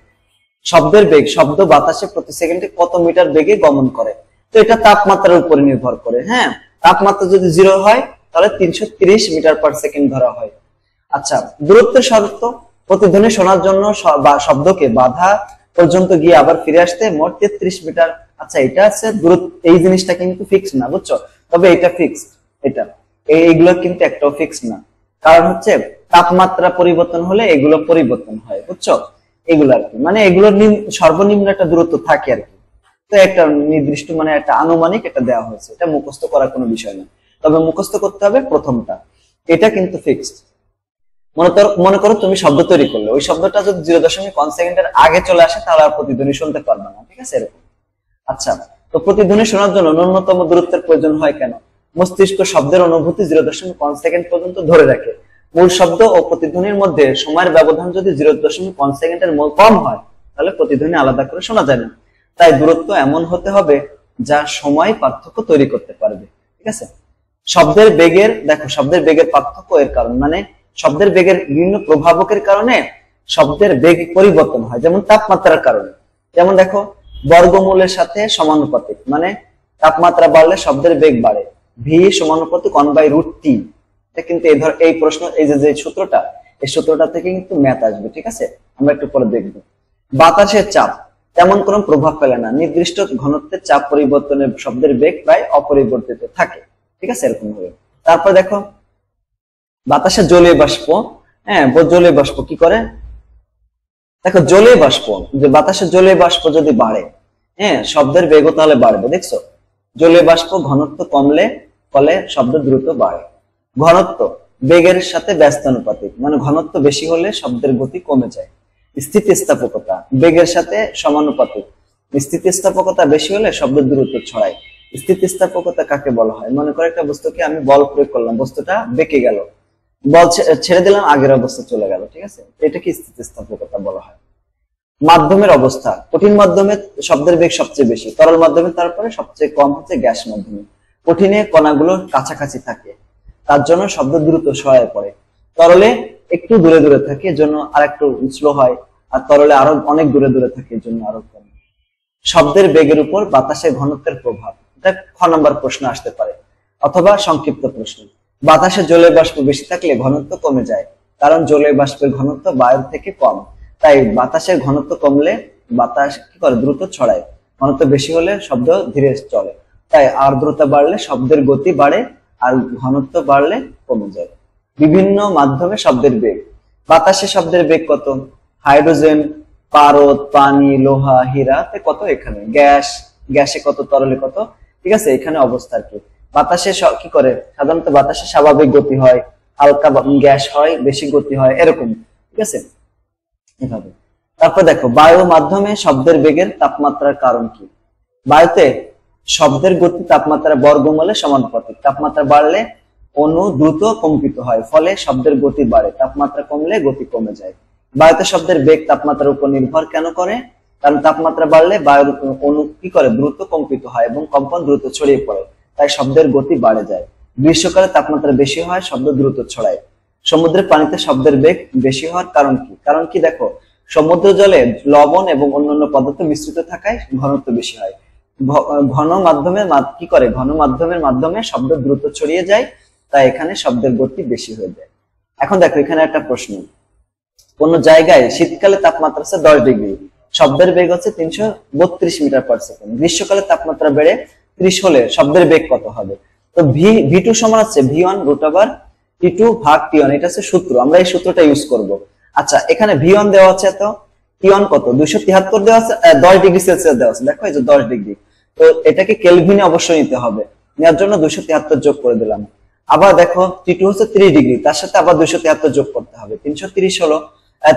শব্দের বেগ, শব্দ বাতাসে প্রতি সেকেন্ডে কত মিটার বেগে গমন করে, তো এটা তাপমাত্রার উপরে নির্ভর করে। হ্যাঁ, তাপমাত্রা যদি 0 হয় তাহলে 330 মিটার পার সেকেন্ড ধরা হয়। আচ্ছা, দূরত্বের শর্ত, প্রতিধ্বনি শোনার জন্য শব্দকে বাধা পর্যন্ত গিয়ে আবার ফিরে আসতে মোট 33 মিটার। আচ্ছা, এটা আছে দূরত্ব, এই জিনিসটা কিন্তু ফিক্স না, বুঝছো? তবে এটা ফিক্স, এটা এইগুলো কিন্তু একটাও ফিক্স না, কারণ হচ্ছে তাপমাত্রা পরিবর্তন হলে এগুলো পরিবর্তন হয়, বুঝছো? এগুলো আর কি, মানে এগুলোর সর্বনিম্ন একটা দূরত্ব থাকে আর কি। তো একটা নির্দিষ্ট মানে একটা আনুমানিক এটা দেওয়া হয়েছে, এটা মুখস্থ করার কোনো বিষয় না, তবে মুখস্থ করতে হবে প্রথমটা, এটা কিন্তু ফিক্সড। মনে করো তুমি শব্দ তৈরি করলে, ওই শব্দটা যদি 0.1 সেকেন্ডের আগে চলে আসে তাহলে আর প্রতিধ্বনি শুনতে পারবে না, ঠিক আছে, এরকম। আচ্ছা, তো প্রতিধ্বনি শোনার জন্য ন্যূনতম দূরত্বের প্রয়োজন হয় কেন? মস্তিষ্ক শব্দের অনুভূতি 0.1 সেকেন্ড পর্যন্ত ধরে রাখে। মূল শব্দ ও প্রতিধ্বনির মধ্যে সময়ের ব্যবধান যদি 0.1 সেকেন্ডের কম হয় তাহলে প্রতিধ্বনি আলাদা করে শোনা যায় না। তাই দূরত্ব এমন হতে হবে যা সময় পার্থক্য তৈরি করতে পারবে, ঠিক আছে। শব্দের বেগের দেখো শব্দের বেগের পার্থক্য এর কারণ মানে শব্দের বেগের বিভিন্ন প্রভাবকের কারণে শব্দের বেগ পরিবর্তন হয়, যেমন তাপমাত্রার কারণে। যেমন দেখো বর্গমূলের সাথে সমানুপাতিক, মানে তাপমাত্রা বাড়লে শব্দের বেগ বাড়ে, ভি সমানুপাতিক 1/√T। এটা কিন্তু এই প্রশ্ন এই যে সূত্রটা, এই সূত্রটা থেকে কিন্তু ম্যাথ আসবে, ঠিক আছে? আমরা একটু পরে দেখব। বাতাসের চাপ তেমন কোনো প্রভাব ফেলে না, নির্দিষ্ট ঘনত্বের চাপ পরিবর্তনে শব্দের বেগ প্রায় অপরিবর্তিত থাকে, ঠিক আছে? এরকম ভাবে। তারপর দেখো বাতাসে জলীয় বাষ্প, জলীয় বাষ্প কি করে, দেখো জলীয় বাষ্প, যে বাতাসের জলীয় বাষ্প যদি বাড়ে, শব্দের বেগও তাহলে বাড়বে। দেখছো জলীয় বাষ্প ঘনত্ব কমলে ফলে শব্দ দ্রুত বাড়ে। ঘনত্ব বেগের সাথে ব্যস্তানুপাতিক, মানে ঘনত্ব বেশি হলে শব্দের গতি কমে যায়। স্থিতিস্থাপকতা বেগের সাথে সমানুপাতিক, স্থিতিস্থাপকতা বেশি হলে শব্দ দ্রুত ছড়ায়। স্থিতিস্থাপকতা কাকে বলা হয়? মনে করো একটা বস্তুকে আমি বল প্রয়োগ করলাম, বস্তুটা বেঁকে গেল, বল ছেড়ে দিলাম, আগের অবস্থা চলে গেল, ঠিক আছে? এটা কি স্থিতিস্থাপকতা বলা হয়। মাধ্যমের অবস্থা, কঠিন মাধ্যমে শব্দের বেগ সবচেয়ে বেশি, তরল মাধ্যমে তারপরে সবচেয়ে কম হচ্ছে গ্যাস মাধ্যমে। কঠিনে কণাগুলো কাছাকাছি থাকে, তার জন্য শব্দ দ্রুত সহায় পড়ে। তরলে একটু দূরে দূরে থাকে, এর জন্য আর একটু স্লো হয়, আর তরলে আরো অনেক দূরে দূরে থাকে, এর জন্য আরো কম। শব্দের বেগের উপর বাতাসের ঘনত্বের প্রভাব, এটা খ নম্বর প্রশ্ন আসতে পারে, অথবা সংক্ষিপ্ত প্রশ্ন। বাতাসে জলীয় বাষ্প বেশি থাকলে ঘনত্ব কমে যায়, কারণ জলীয় বাষ্পের ঘনত্ব বায়ুর থেকে কম, তাই বাতাসের ঘনত্ব কমলে বাতাস কি করে, দ্রুত ছড়ায়। ঘনত্ব বেশি হলে শব্দ ধীরে চলে, তাই আর্দ্রতা বাড়লে শব্দের গতি বাড়ে, আর ঘনত্ব বাড়লে কমে যায়। বিভিন্ন মাধ্যমে শব্দের বেগ, বাতাসে শব্দের বেগ কত? হাইড্রোজেন, পারদ, পানি, লোহা, হীরা কত, এখানে গ্যাসে কত, তরলে কত, ঠিক আছে? এখানে অবস্থা কি বাতাসে কি করে, সাধারণত বাতাসে স্বাভাবিক গতি হয়, হালকা গ্যাস হয় বেশি গতি হয়, এরকম, ঠিক আছে? এভাবে। তারপর দেখো বায়ু মাধ্যমে শব্দের বেগের তাপমাত্রার কারণ কি? বায়ুতে শব্দের গতি তাপমাত্রা বর্গমূলে সমানুপাতিক, তাপমাত্রা বাড়লে অণু দ্রুত কম্পিত হয়, ফলে শব্দের গতি বাড়ে, তাপমাত্রা কমলে গতি কমে যায়। বায়ুতে শব্দের বেগ তাপমাত্রার উপর নির্ভর কেন করে? কারণ তাপমাত্রা বাড়লে বায়ুর অণু কি করে, দ্রুত কম্পিত হয় এবং কম্পন দ্রুত ছড়িয়ে পড়ে, তাই শব্দের গতি বাড়ে যায়। গ্রীষ্মকালে তাপমাত্রা বেশি হয়, শব্দ দ্রুত ছড়ায়। সমুদ্রের পানিতে শব্দের বেগ বেশি হওয়ার কারণ কি? কারণ কি দেখো সমুদ্র জলে লবণ এবং অন্যান্য পদার্থ মিশ্রিত থাকায় ঘনত্ব বেশি হয়। ঘন মাধ্যমে কি করে, ঘন মাধ্যমের মাধ্যমে শব্দ দ্রুত ছড়িয়ে যায়, তাই এখানে শব্দের গতি বেশি হয়ে যায়। এখন দেখো এখানে একটা প্রশ্ন, কোন জায়গায় শীতকালে তাপমাত্রা হচ্ছে 10 ডিগ্রি, শব্দের বেগ হচ্ছে 332 মিটার পার সেকেন্ড, গ্রীষ্মকালে তাপমাত্রা বেড়ে 30 হলে শব্দের বেগ কত হবে? তো ভি2 সমান হচ্ছে V1 √T2 ভাগ T1, এটা হচ্ছে সূত্র, আমরা এই সূত্রটা ইউজ করব। আচ্ছা এখানে V1 দেওয়া আছে, তো T1 কত, 273 দেওয়া আছে, 10 ডিগ্রি সেলসিয়াস দেওয়া আছে, দেখো এই যে 10 ডিগ্রি, তো এটাকে কেলভিনে অবশ্যই নিতে হবে, নেওয়ার জন্য 273 যোগ করে দিলাম। আবার দেখো T2 হচ্ছে 3 ডিগ্রি, তার সাথে আবার 273 যোগ করতে হবে, 330 হলো,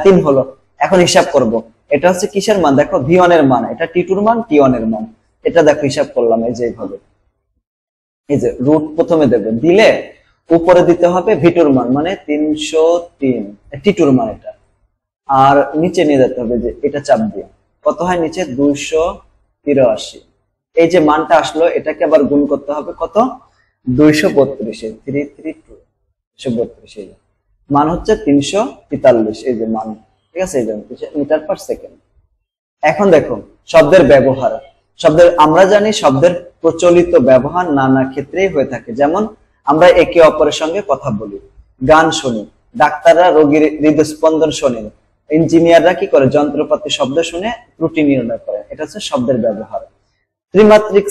3 হলো। এখন হিসাব করব, এটা হচ্ছে কিসের মান, দেখো V1 এর মান, এটা T2 এর মান, T1 এর মান, এটা দেখো হিসাব করলাম এই যে এইভাবে, এই যে রুট প্রথমে দেবে, দিলে উপরে দিতে হবে V2 এর মান, মানে 303 T2 এর মান এটা, আর নিচে নিয়ে যেতে হবে, যে এটা চাপ দিয়ে কত হয় নিচে 283, এই যে মানটা আসলো এটাকে আবার গুণ করতে হবে কত, 232, 332 232, মান হচ্ছে 343, এই যে মান, ঠিক আছে? এই যে মিটার পার সেকেন্ড। এখন দেখো শব্দের ব্যবহার, শব্দের আমরা জানি শব্দের প্রচলিত ব্যবহার নানা ক্ষেত্রেই হয়ে থাকে, যেমন আমরা একে অপরের সঙ্গে কথা বলি, গান শুনি, ডাক্তাররা রোগীর হৃদস্পন্দন শোনেন, ইঞ্জিনিয়াররা কি করে, যন্ত্রপাতি শব্দ শুনে ত্রুটি নির্ণয় করে, এটা হচ্ছে শব্দের ব্যবহার। ত্রিমাত্রিক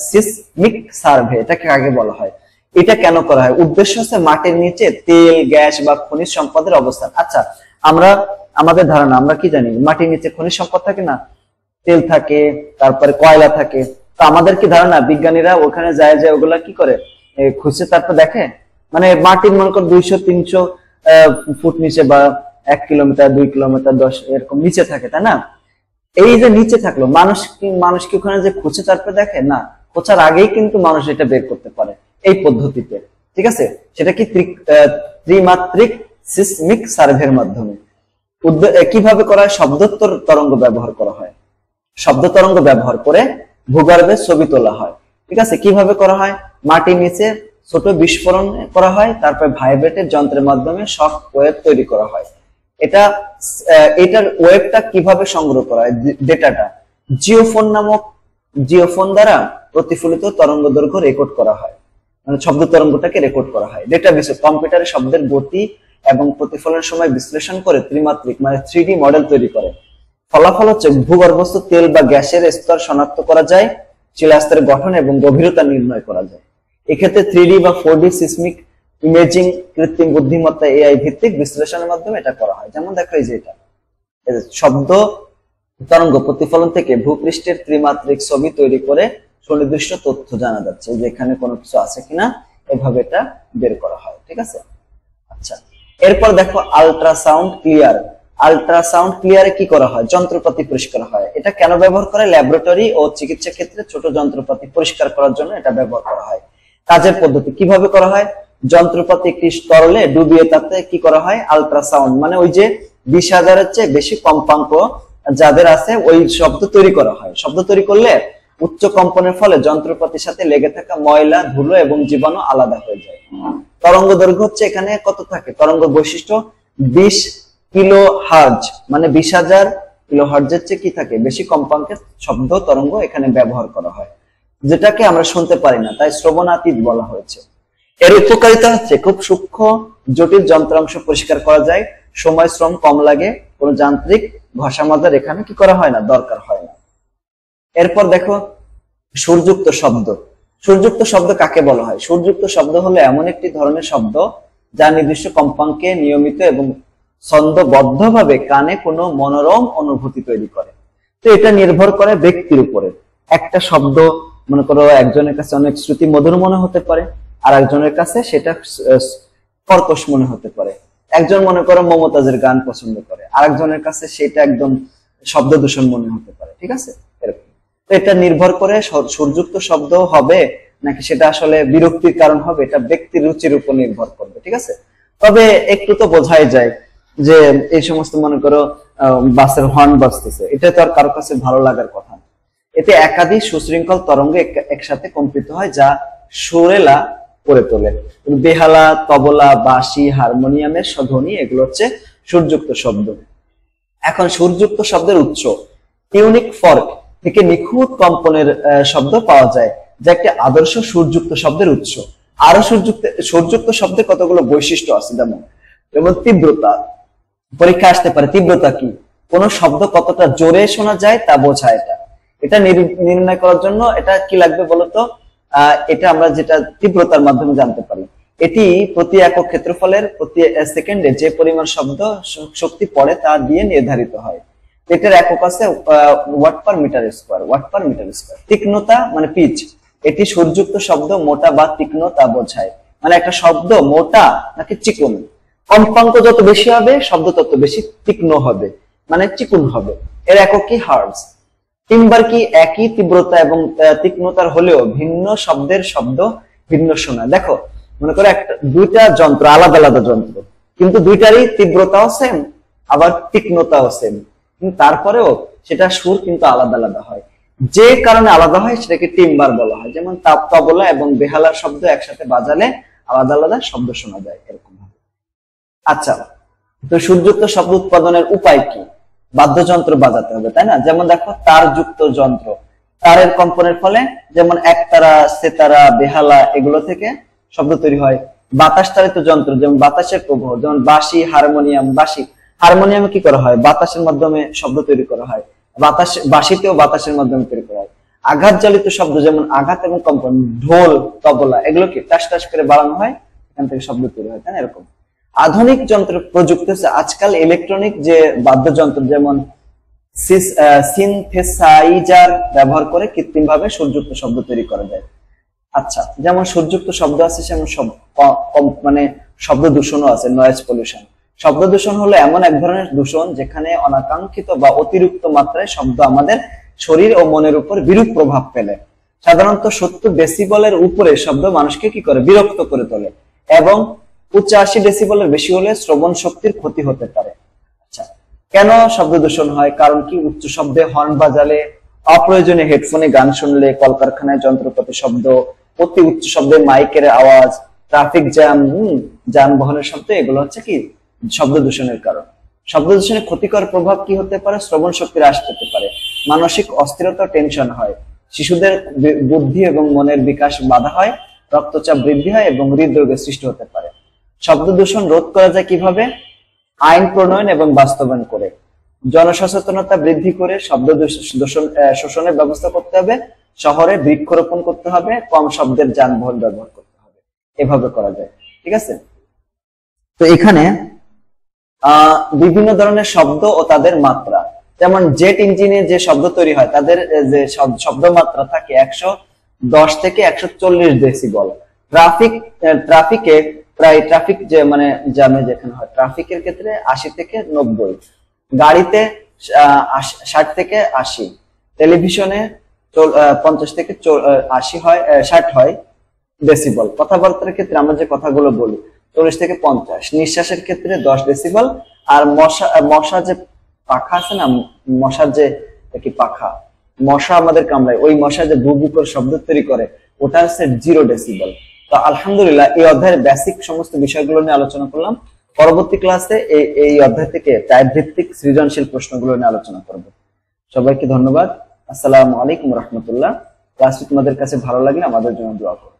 সিসমিক সার্ভে, এটাকে আগে বলা হয়, এটা কেন করা হয়? উদ্দেশ্য হচ্ছে মাটির নিচে তেল, গ্যাস বা খনিজ সম্পদের অবস্থান। আচ্ছা আমরা আমাদের ধারণা, আমরা কি জানি মাটির নিচে খনিজ সম্পদ থাকে না, তেল থাকে, তারপরে কয়লা থাকে, তো আমাদের কি ধারণা বিজ্ঞানীরা ওখানে যায় যে ওগুলা কি করে খুঁজে তারপর দেখে, মানে মাটির মনে কর 200-300 ফুট নিচে বা 1 কিলোমিটার 2 কিলোমিটার 10 এরকম নিচে থাকে, তাই না? এই যে নিচে থাকলো, মানুষ কি ওখানে যে খুঁজে তারপরে দেখে না, খোঁজার আগেই কিন্তু মানুষ এটা বের করতে পারে এই পদ্ধতিতে, ঠিক আছে? সেটা কি ত্রিমাত্রিক সিসমিক সার্ভের মাধ্যমে। কিভাবে করা হয়? শব্দ তরঙ্গ ব্যবহার করা হয়, শব্দ তরঙ্গ ব্যবহার করে ভূগর্ভে ছবি তোলা হয়, ঠিক আছে, কিভাবে করা হয়? মাটির নিচে ছোট বিস্ফোরণ করা হয়, তারপর ভাইব্রেটের যন্ত্রের মাধ্যমে শক ওয়েভ তৈরি করা হয়। এটার ওয়েভটা কিভাবে সংগ্রহ করা হয়? ডেটাটা জিওফোন দ্বারা প্রতিফলিত তরঙ্গ দৈর্ঘ্য রেকর্ড করা হয়, মানে শব্দ তরঙ্গটাকে রেকর্ড করা হয়। ডেটাবেসে কম্পিউটারে শব্দের গতি এবং প্রতিফলনের সময় বিশ্লেষণ করে ত্রিমাত্রিক মানে 3D মডেল তৈরি করে। ফলাফল হচ্ছে ভূগর্ভস্থ তেল বা গ্যাসের স্তর শনাক্ত করা যায়, শিলাস্তরের গঠন এবং গভীরতা নির্ণয় করা যায়। এক্ষেত্রে 3D বা 4D সিসমিক ইমেজিং, কৃত্রিম বুদ্ধিমত্তা এআই ভিত্তিক বিশ্লেষণের মাধ্যমে এটা করা হয়। যেমন দেখো এই যে এটা শব্দ তরঙ্গ প্রতিফলন থেকে ভূপৃষ্ঠের ত্রিমাত্রিক ছবি তৈরি করে সুনির্দিষ্ট তথ্য জানা যাচ্ছে যে এখানে কোনো কিছু আছে কিনা, এভাবে এটা বের করা হয়। ঠিক আছে, আচ্ছা এরপর দেখো আল্ট্রাসাউন্ড ক্লিয়ার। আল্ট্রাসাউন্ড ক্লিয়ারে কি করা হয়? যন্ত্রপাতি পরিষ্কার হয়। এটা কেন ব্যবহার করে? ল্যাবরেটরি ও চিকিৎসা ক্ষেত্রে ছোট যন্ত্রপাতি পরিষ্কার করার জন্য এটা ব্যবহার করা হয়। কাজের পদ্ধতি কিভাবে করা হয়? যন্ত্রপাতি একটি তরলে ডুবিয়ে তাতে কি করা হয়? আল্ট্রাসাউন্ড মানে ওই যে 20,000-এর চেয়ে বেশি কম্পাঙ্ক যাদের আছে ওই শব্দ তৈরি করা হয়। শব্দ তৈরি করলে উচ্চ কম্পনের ফলে যন্ত্রপাতির সাথে লেগে থাকা ময়লা, ধুলো এবং জীবাণু আলাদা হয়ে যায়। তরঙ্গ দৈর্ঘ্য হচ্ছে এখানে কত থাকে? তরঙ্গ বৈশিষ্ট্য 20 কিলো হার্জ, মানে 20,000 কিলো হার্জের চেয়ে কি থাকে? বেশি কম্পাঙ্কের শব্দ তরঙ্গ এখানে ব্যবহার করা হয়, যেটাকে আমরা শুনতে পারি না, তাই শ্রবণাতীত বলা হয়েছে। এর উপকারিতা হচ্ছে খুব সূক্ষ্ম জটিল যন্ত্রাংশ পরিষ্কার করা যায়, সময় শ্রম কম লাগে, কোনো যান্ত্রিক ঘষা মাজার এখানে কি করা হয় না, দরকার হয় না। এরপর দেখো সুরযুক্ত শব্দ। সুরযুক্ত শব্দ কাকে বলা হয়? সুরযুক্ত শব্দ হলো এমন একটি ধরনের শব্দ যা নির্দিষ্ট কম্পাঙ্কে নিয়মিত এবং ছন্দবদ্ধভাবে কানে কোনো মনোরম অনুভূতি তৈরি করে। তো এটা নির্ভর করে ব্যক্তির উপরে। একটা শব্দ মনে করো একজনের কাছে অনেক শ্রুতি মধুর মনে হতে পারে, আর একজনের কাছে সেটা কর্কশ মনে হতে পারে। একজন মনে করো মমতাজের গান পছন্দ করে, আরেকজনের কাছে সেটা একদম শব্দ দূষণ মনে হতে পারে। ঠিক আছে, এরকম। তো এটা নির্ভর করে সুরযুক্ত শব্দ হবে নাকি সেটা আসলে বিরক্তির কারণ হবে, এটা ব্যক্তির রুচির উপর নির্ভর করবে। ঠিক আছে, তবে একটু তো বোঝাই যায় যে এই সমস্ত মনে করো বাসের হর্ন বাজতেছে, এটা তো আর কারো কাছে ভালো লাগার কথা না। এতে একাধিক সুশৃঙ্খল তরঙ্গ একসাথে কম্পিত হয় যা সুরেলা করে তোলে। বেহালা, তবলা, বাঁশি, হারমোনিয়ামের ধ্বনি এগুলো হচ্ছে সুরযুক্ত শব্দ। এখন সুরযুক্ত শব্দের উৎস। ইউনিক ফর্ক থেকে নিখুঁত কম্পনের শব্দ পাওয়া যায়, যা একটি আদর্শ সুরযুক্ত শব্দের উৎস। আরো সুরযুক্ত শব্দে কতগুলো বৈশিষ্ট্য আছে, যেমন তীব্রতা। পরীক্ষা আসতে পারে তীব্রতা কি? কোন শব্দ কতটা জোরে শোনা যায় তা বোঝায়। এটা নির্ণয় করার জন্য এটা কি লাগবে বলতো? এটা আমরা যেটা তীব্রতার মাধ্যমে জানতে পারি। এটি প্রতি একক ক্ষেত্রফলের প্রতি সেকেন্ডে যে পরিমাণ শব্দ শক্তি পড়ে তা দিয়ে নির্ধারিত হয়। এটার একক আছে watt per metre square. Watt per metre square. তীক্ষ্ণতা মানে পিচ, এটি সুরযুক্ত শব্দ মোটা বা তীক্ষ্ণ তা বোঝায়, মানে একটা শব্দ মোটা নাকি চিকন। কম্পাঙ্ক যত বেশি হবে শব্দ তত বেশি তীক্ষ্ণ হবে, মানে চিকন হবে। এর একক কি? হার্জ। টিম্বার কি? একই তীব্রতা এবং তীক্ষ্ণতার হলেও ভিন্ন শব্দের শব্দ ভিন্ন শোনায়। দেখো মনে করো দুইটা যন্ত্র, আলাদা আলাদা যন্ত্র, কিন্তু দুইটারই তীব্রতাও সেম আবার তীক্ষ্ণতাও সেম, কিন্তু তারপরেও সেটা সুর কিন্তু আলাদা আলাদা হয়। যে কারণে আলাদা হয় সেটাকে টিম্বার বলা হয়। যেমন তবলা এবং বেহালার শব্দ একসাথে বাজালে আলাদা আলাদা শব্দ শোনা যায়, এরকম ভাবে। আচ্ছা, তো সুরযুক্ত শব্দ উৎপাদনের উপায় কি? বাদ্যযন্ত্র বাজাতে হবে, তাই না? যেমন দেখো তারযুক্ত যন্ত্র, তারের কম্পনের ফলে যেমন একতারা, সেতারা, বেহালা এগুলো থেকে শব্দ তৈরি হয়। বাতাস চালিত যন্ত্র যেমন বাতাসের প্রবাহ, যেমন বাঁশি, হারমোনিয়াম। হারমোনিয়ামে কি করা হয়? বাতাসের মাধ্যমে শব্দ তৈরি করা হয়। বাঁশিতেও বাতাসের মাধ্যমে তৈরি করা হয়। আঘাত চালিত শব্দ যেমন আঘাত এবং কম্পন, ঢোল, তবলা এগুলোকে টাস টাস করে বাড়ানো হয়, এখান থেকে শব্দ তৈরি হয়, তাই না? এরকম আধুনিক যন্ত্র প্রযুক্তি আজকাল ইলেকট্রনিক যে বাদ্যযন্ত্র যেমন সিনথেসাইজার ব্যবহার করে কৃত্রিম ভাবে সুরযুক্ত শব্দ তৈরি করা যায়। আচ্ছা, যেমন সুরযুক্ত শব্দ আছে সেমন মানে শব্দ দূষণও আছে, নয়েজ পলিউশন। শব্দ দূষণ হলো এমন এক ধরনের দূষণ যেখানে অনাকাঙ্ক্ষিত বা অতিরিক্ত মাত্রায় শব্দ আমাদের শরীর ও মনের উপর বিরূপ প্রভাব ফেলে। সাধারণত 70 ডেসিবলের উপরে শব্দ মানুষকে কি করে? বিরক্ত করে তোলে, এবং 85 ডেসিবলের বেশি হলে শ্রবণ শক্তির ক্ষতি হতে পারে। আচ্ছা, কেন শব্দ দূষণ হয়? কারণ কি? উচ্চ শব্দে হর্ন বাজালে, অপ্রয়োজনীয় হেডফোনে গান শুনলে, কলকারখানায় যন্ত্রপাতি শব্দ, অতি উচ্চ শব্দে মাইকের আওয়াজ, ট্রাফিক জ্যাম, যানবাহনের শব্দ, এগুলো হচ্ছে কি শব্দ দূষণের কারণ। শব্দ দূষণের ক্ষতিকর প্রভাব কি হতে পারে? শ্রবণ শক্তি হ্রাস পেতে পারে, মানসিক অস্থিরতা, টেনশন হয়, শিশুদের বুদ্ধি এবং মনের বিকাশ বাধা হয়, রক্তচাপ বৃদ্ধি হয় এবং হৃদরোগের সৃষ্টি হতে পারে। শব্দ দূষণ রোধ করা যায় কিভাবে? আইন প্রণয়ন এবং বাস্তবায়ন করে, জনসচেতনতা বৃদ্ধি করে শব্দ শোষণের ব্যবস্থা করতে হবে, শহরে বৃক্ষরোপণ করতে হবে, কম শব্দের যানবাহন ব্যবহার করতে হবে। এভাবে করা যায়, ঠিক আছে। তো এখানে বিভিন্ন ধরনের শব্দ ও তাদের মাত্রা, যেমন জেট ইঞ্জিনে যে শব্দ তৈরি হয় তাদের যে শব্দ মাত্রা থাকে 110 থেকে 140 ডেসিবল। ট্রাফিকে প্রায় ট্রাফিক যে মানে জ্যামে যেখানে হয় ট্রাফিকের ক্ষেত্রে 80 থেকে 90, গাড়িতে 60 থেকে 80, টেলিভিশনে 50 থেকে 80 হয়, 60 হয় ডেসিবল। কথাবার্তার ক্ষেত্রে আমরা যে কথাগুলো বলি 40 থেকে 50, নিঃশ্বাসের ক্ষেত্রে 10 ডেসিবল। আর মশা যে পাখা আছে না, মশার যে কি পাখা, মশা আমাদের কামড়ায়, ওই মশা যে ভু ভু করে শব্দ তৈরি করে ওটা হচ্ছে 0 ডেসিবল। তো আলহামদুলিল্লাহ এই অধ্যায়ের বেসিক সমস্ত বিষয়গুলো নিয়ে আলোচনা করলাম। পরবর্তী ক্লাসে এই অধ্যায় থেকে টাইপ ভিত্তিক সৃজনশীল প্রশ্নগুলো নিয়ে আলোচনা করব। সবাইকে ধন্যবাদ। আসসালামু আলাইকুম রহমতুল্লাহ। ক্লাসটি তোমাদের কাছে ভালো লাগলে আমাদের জন্য দোয়া করো।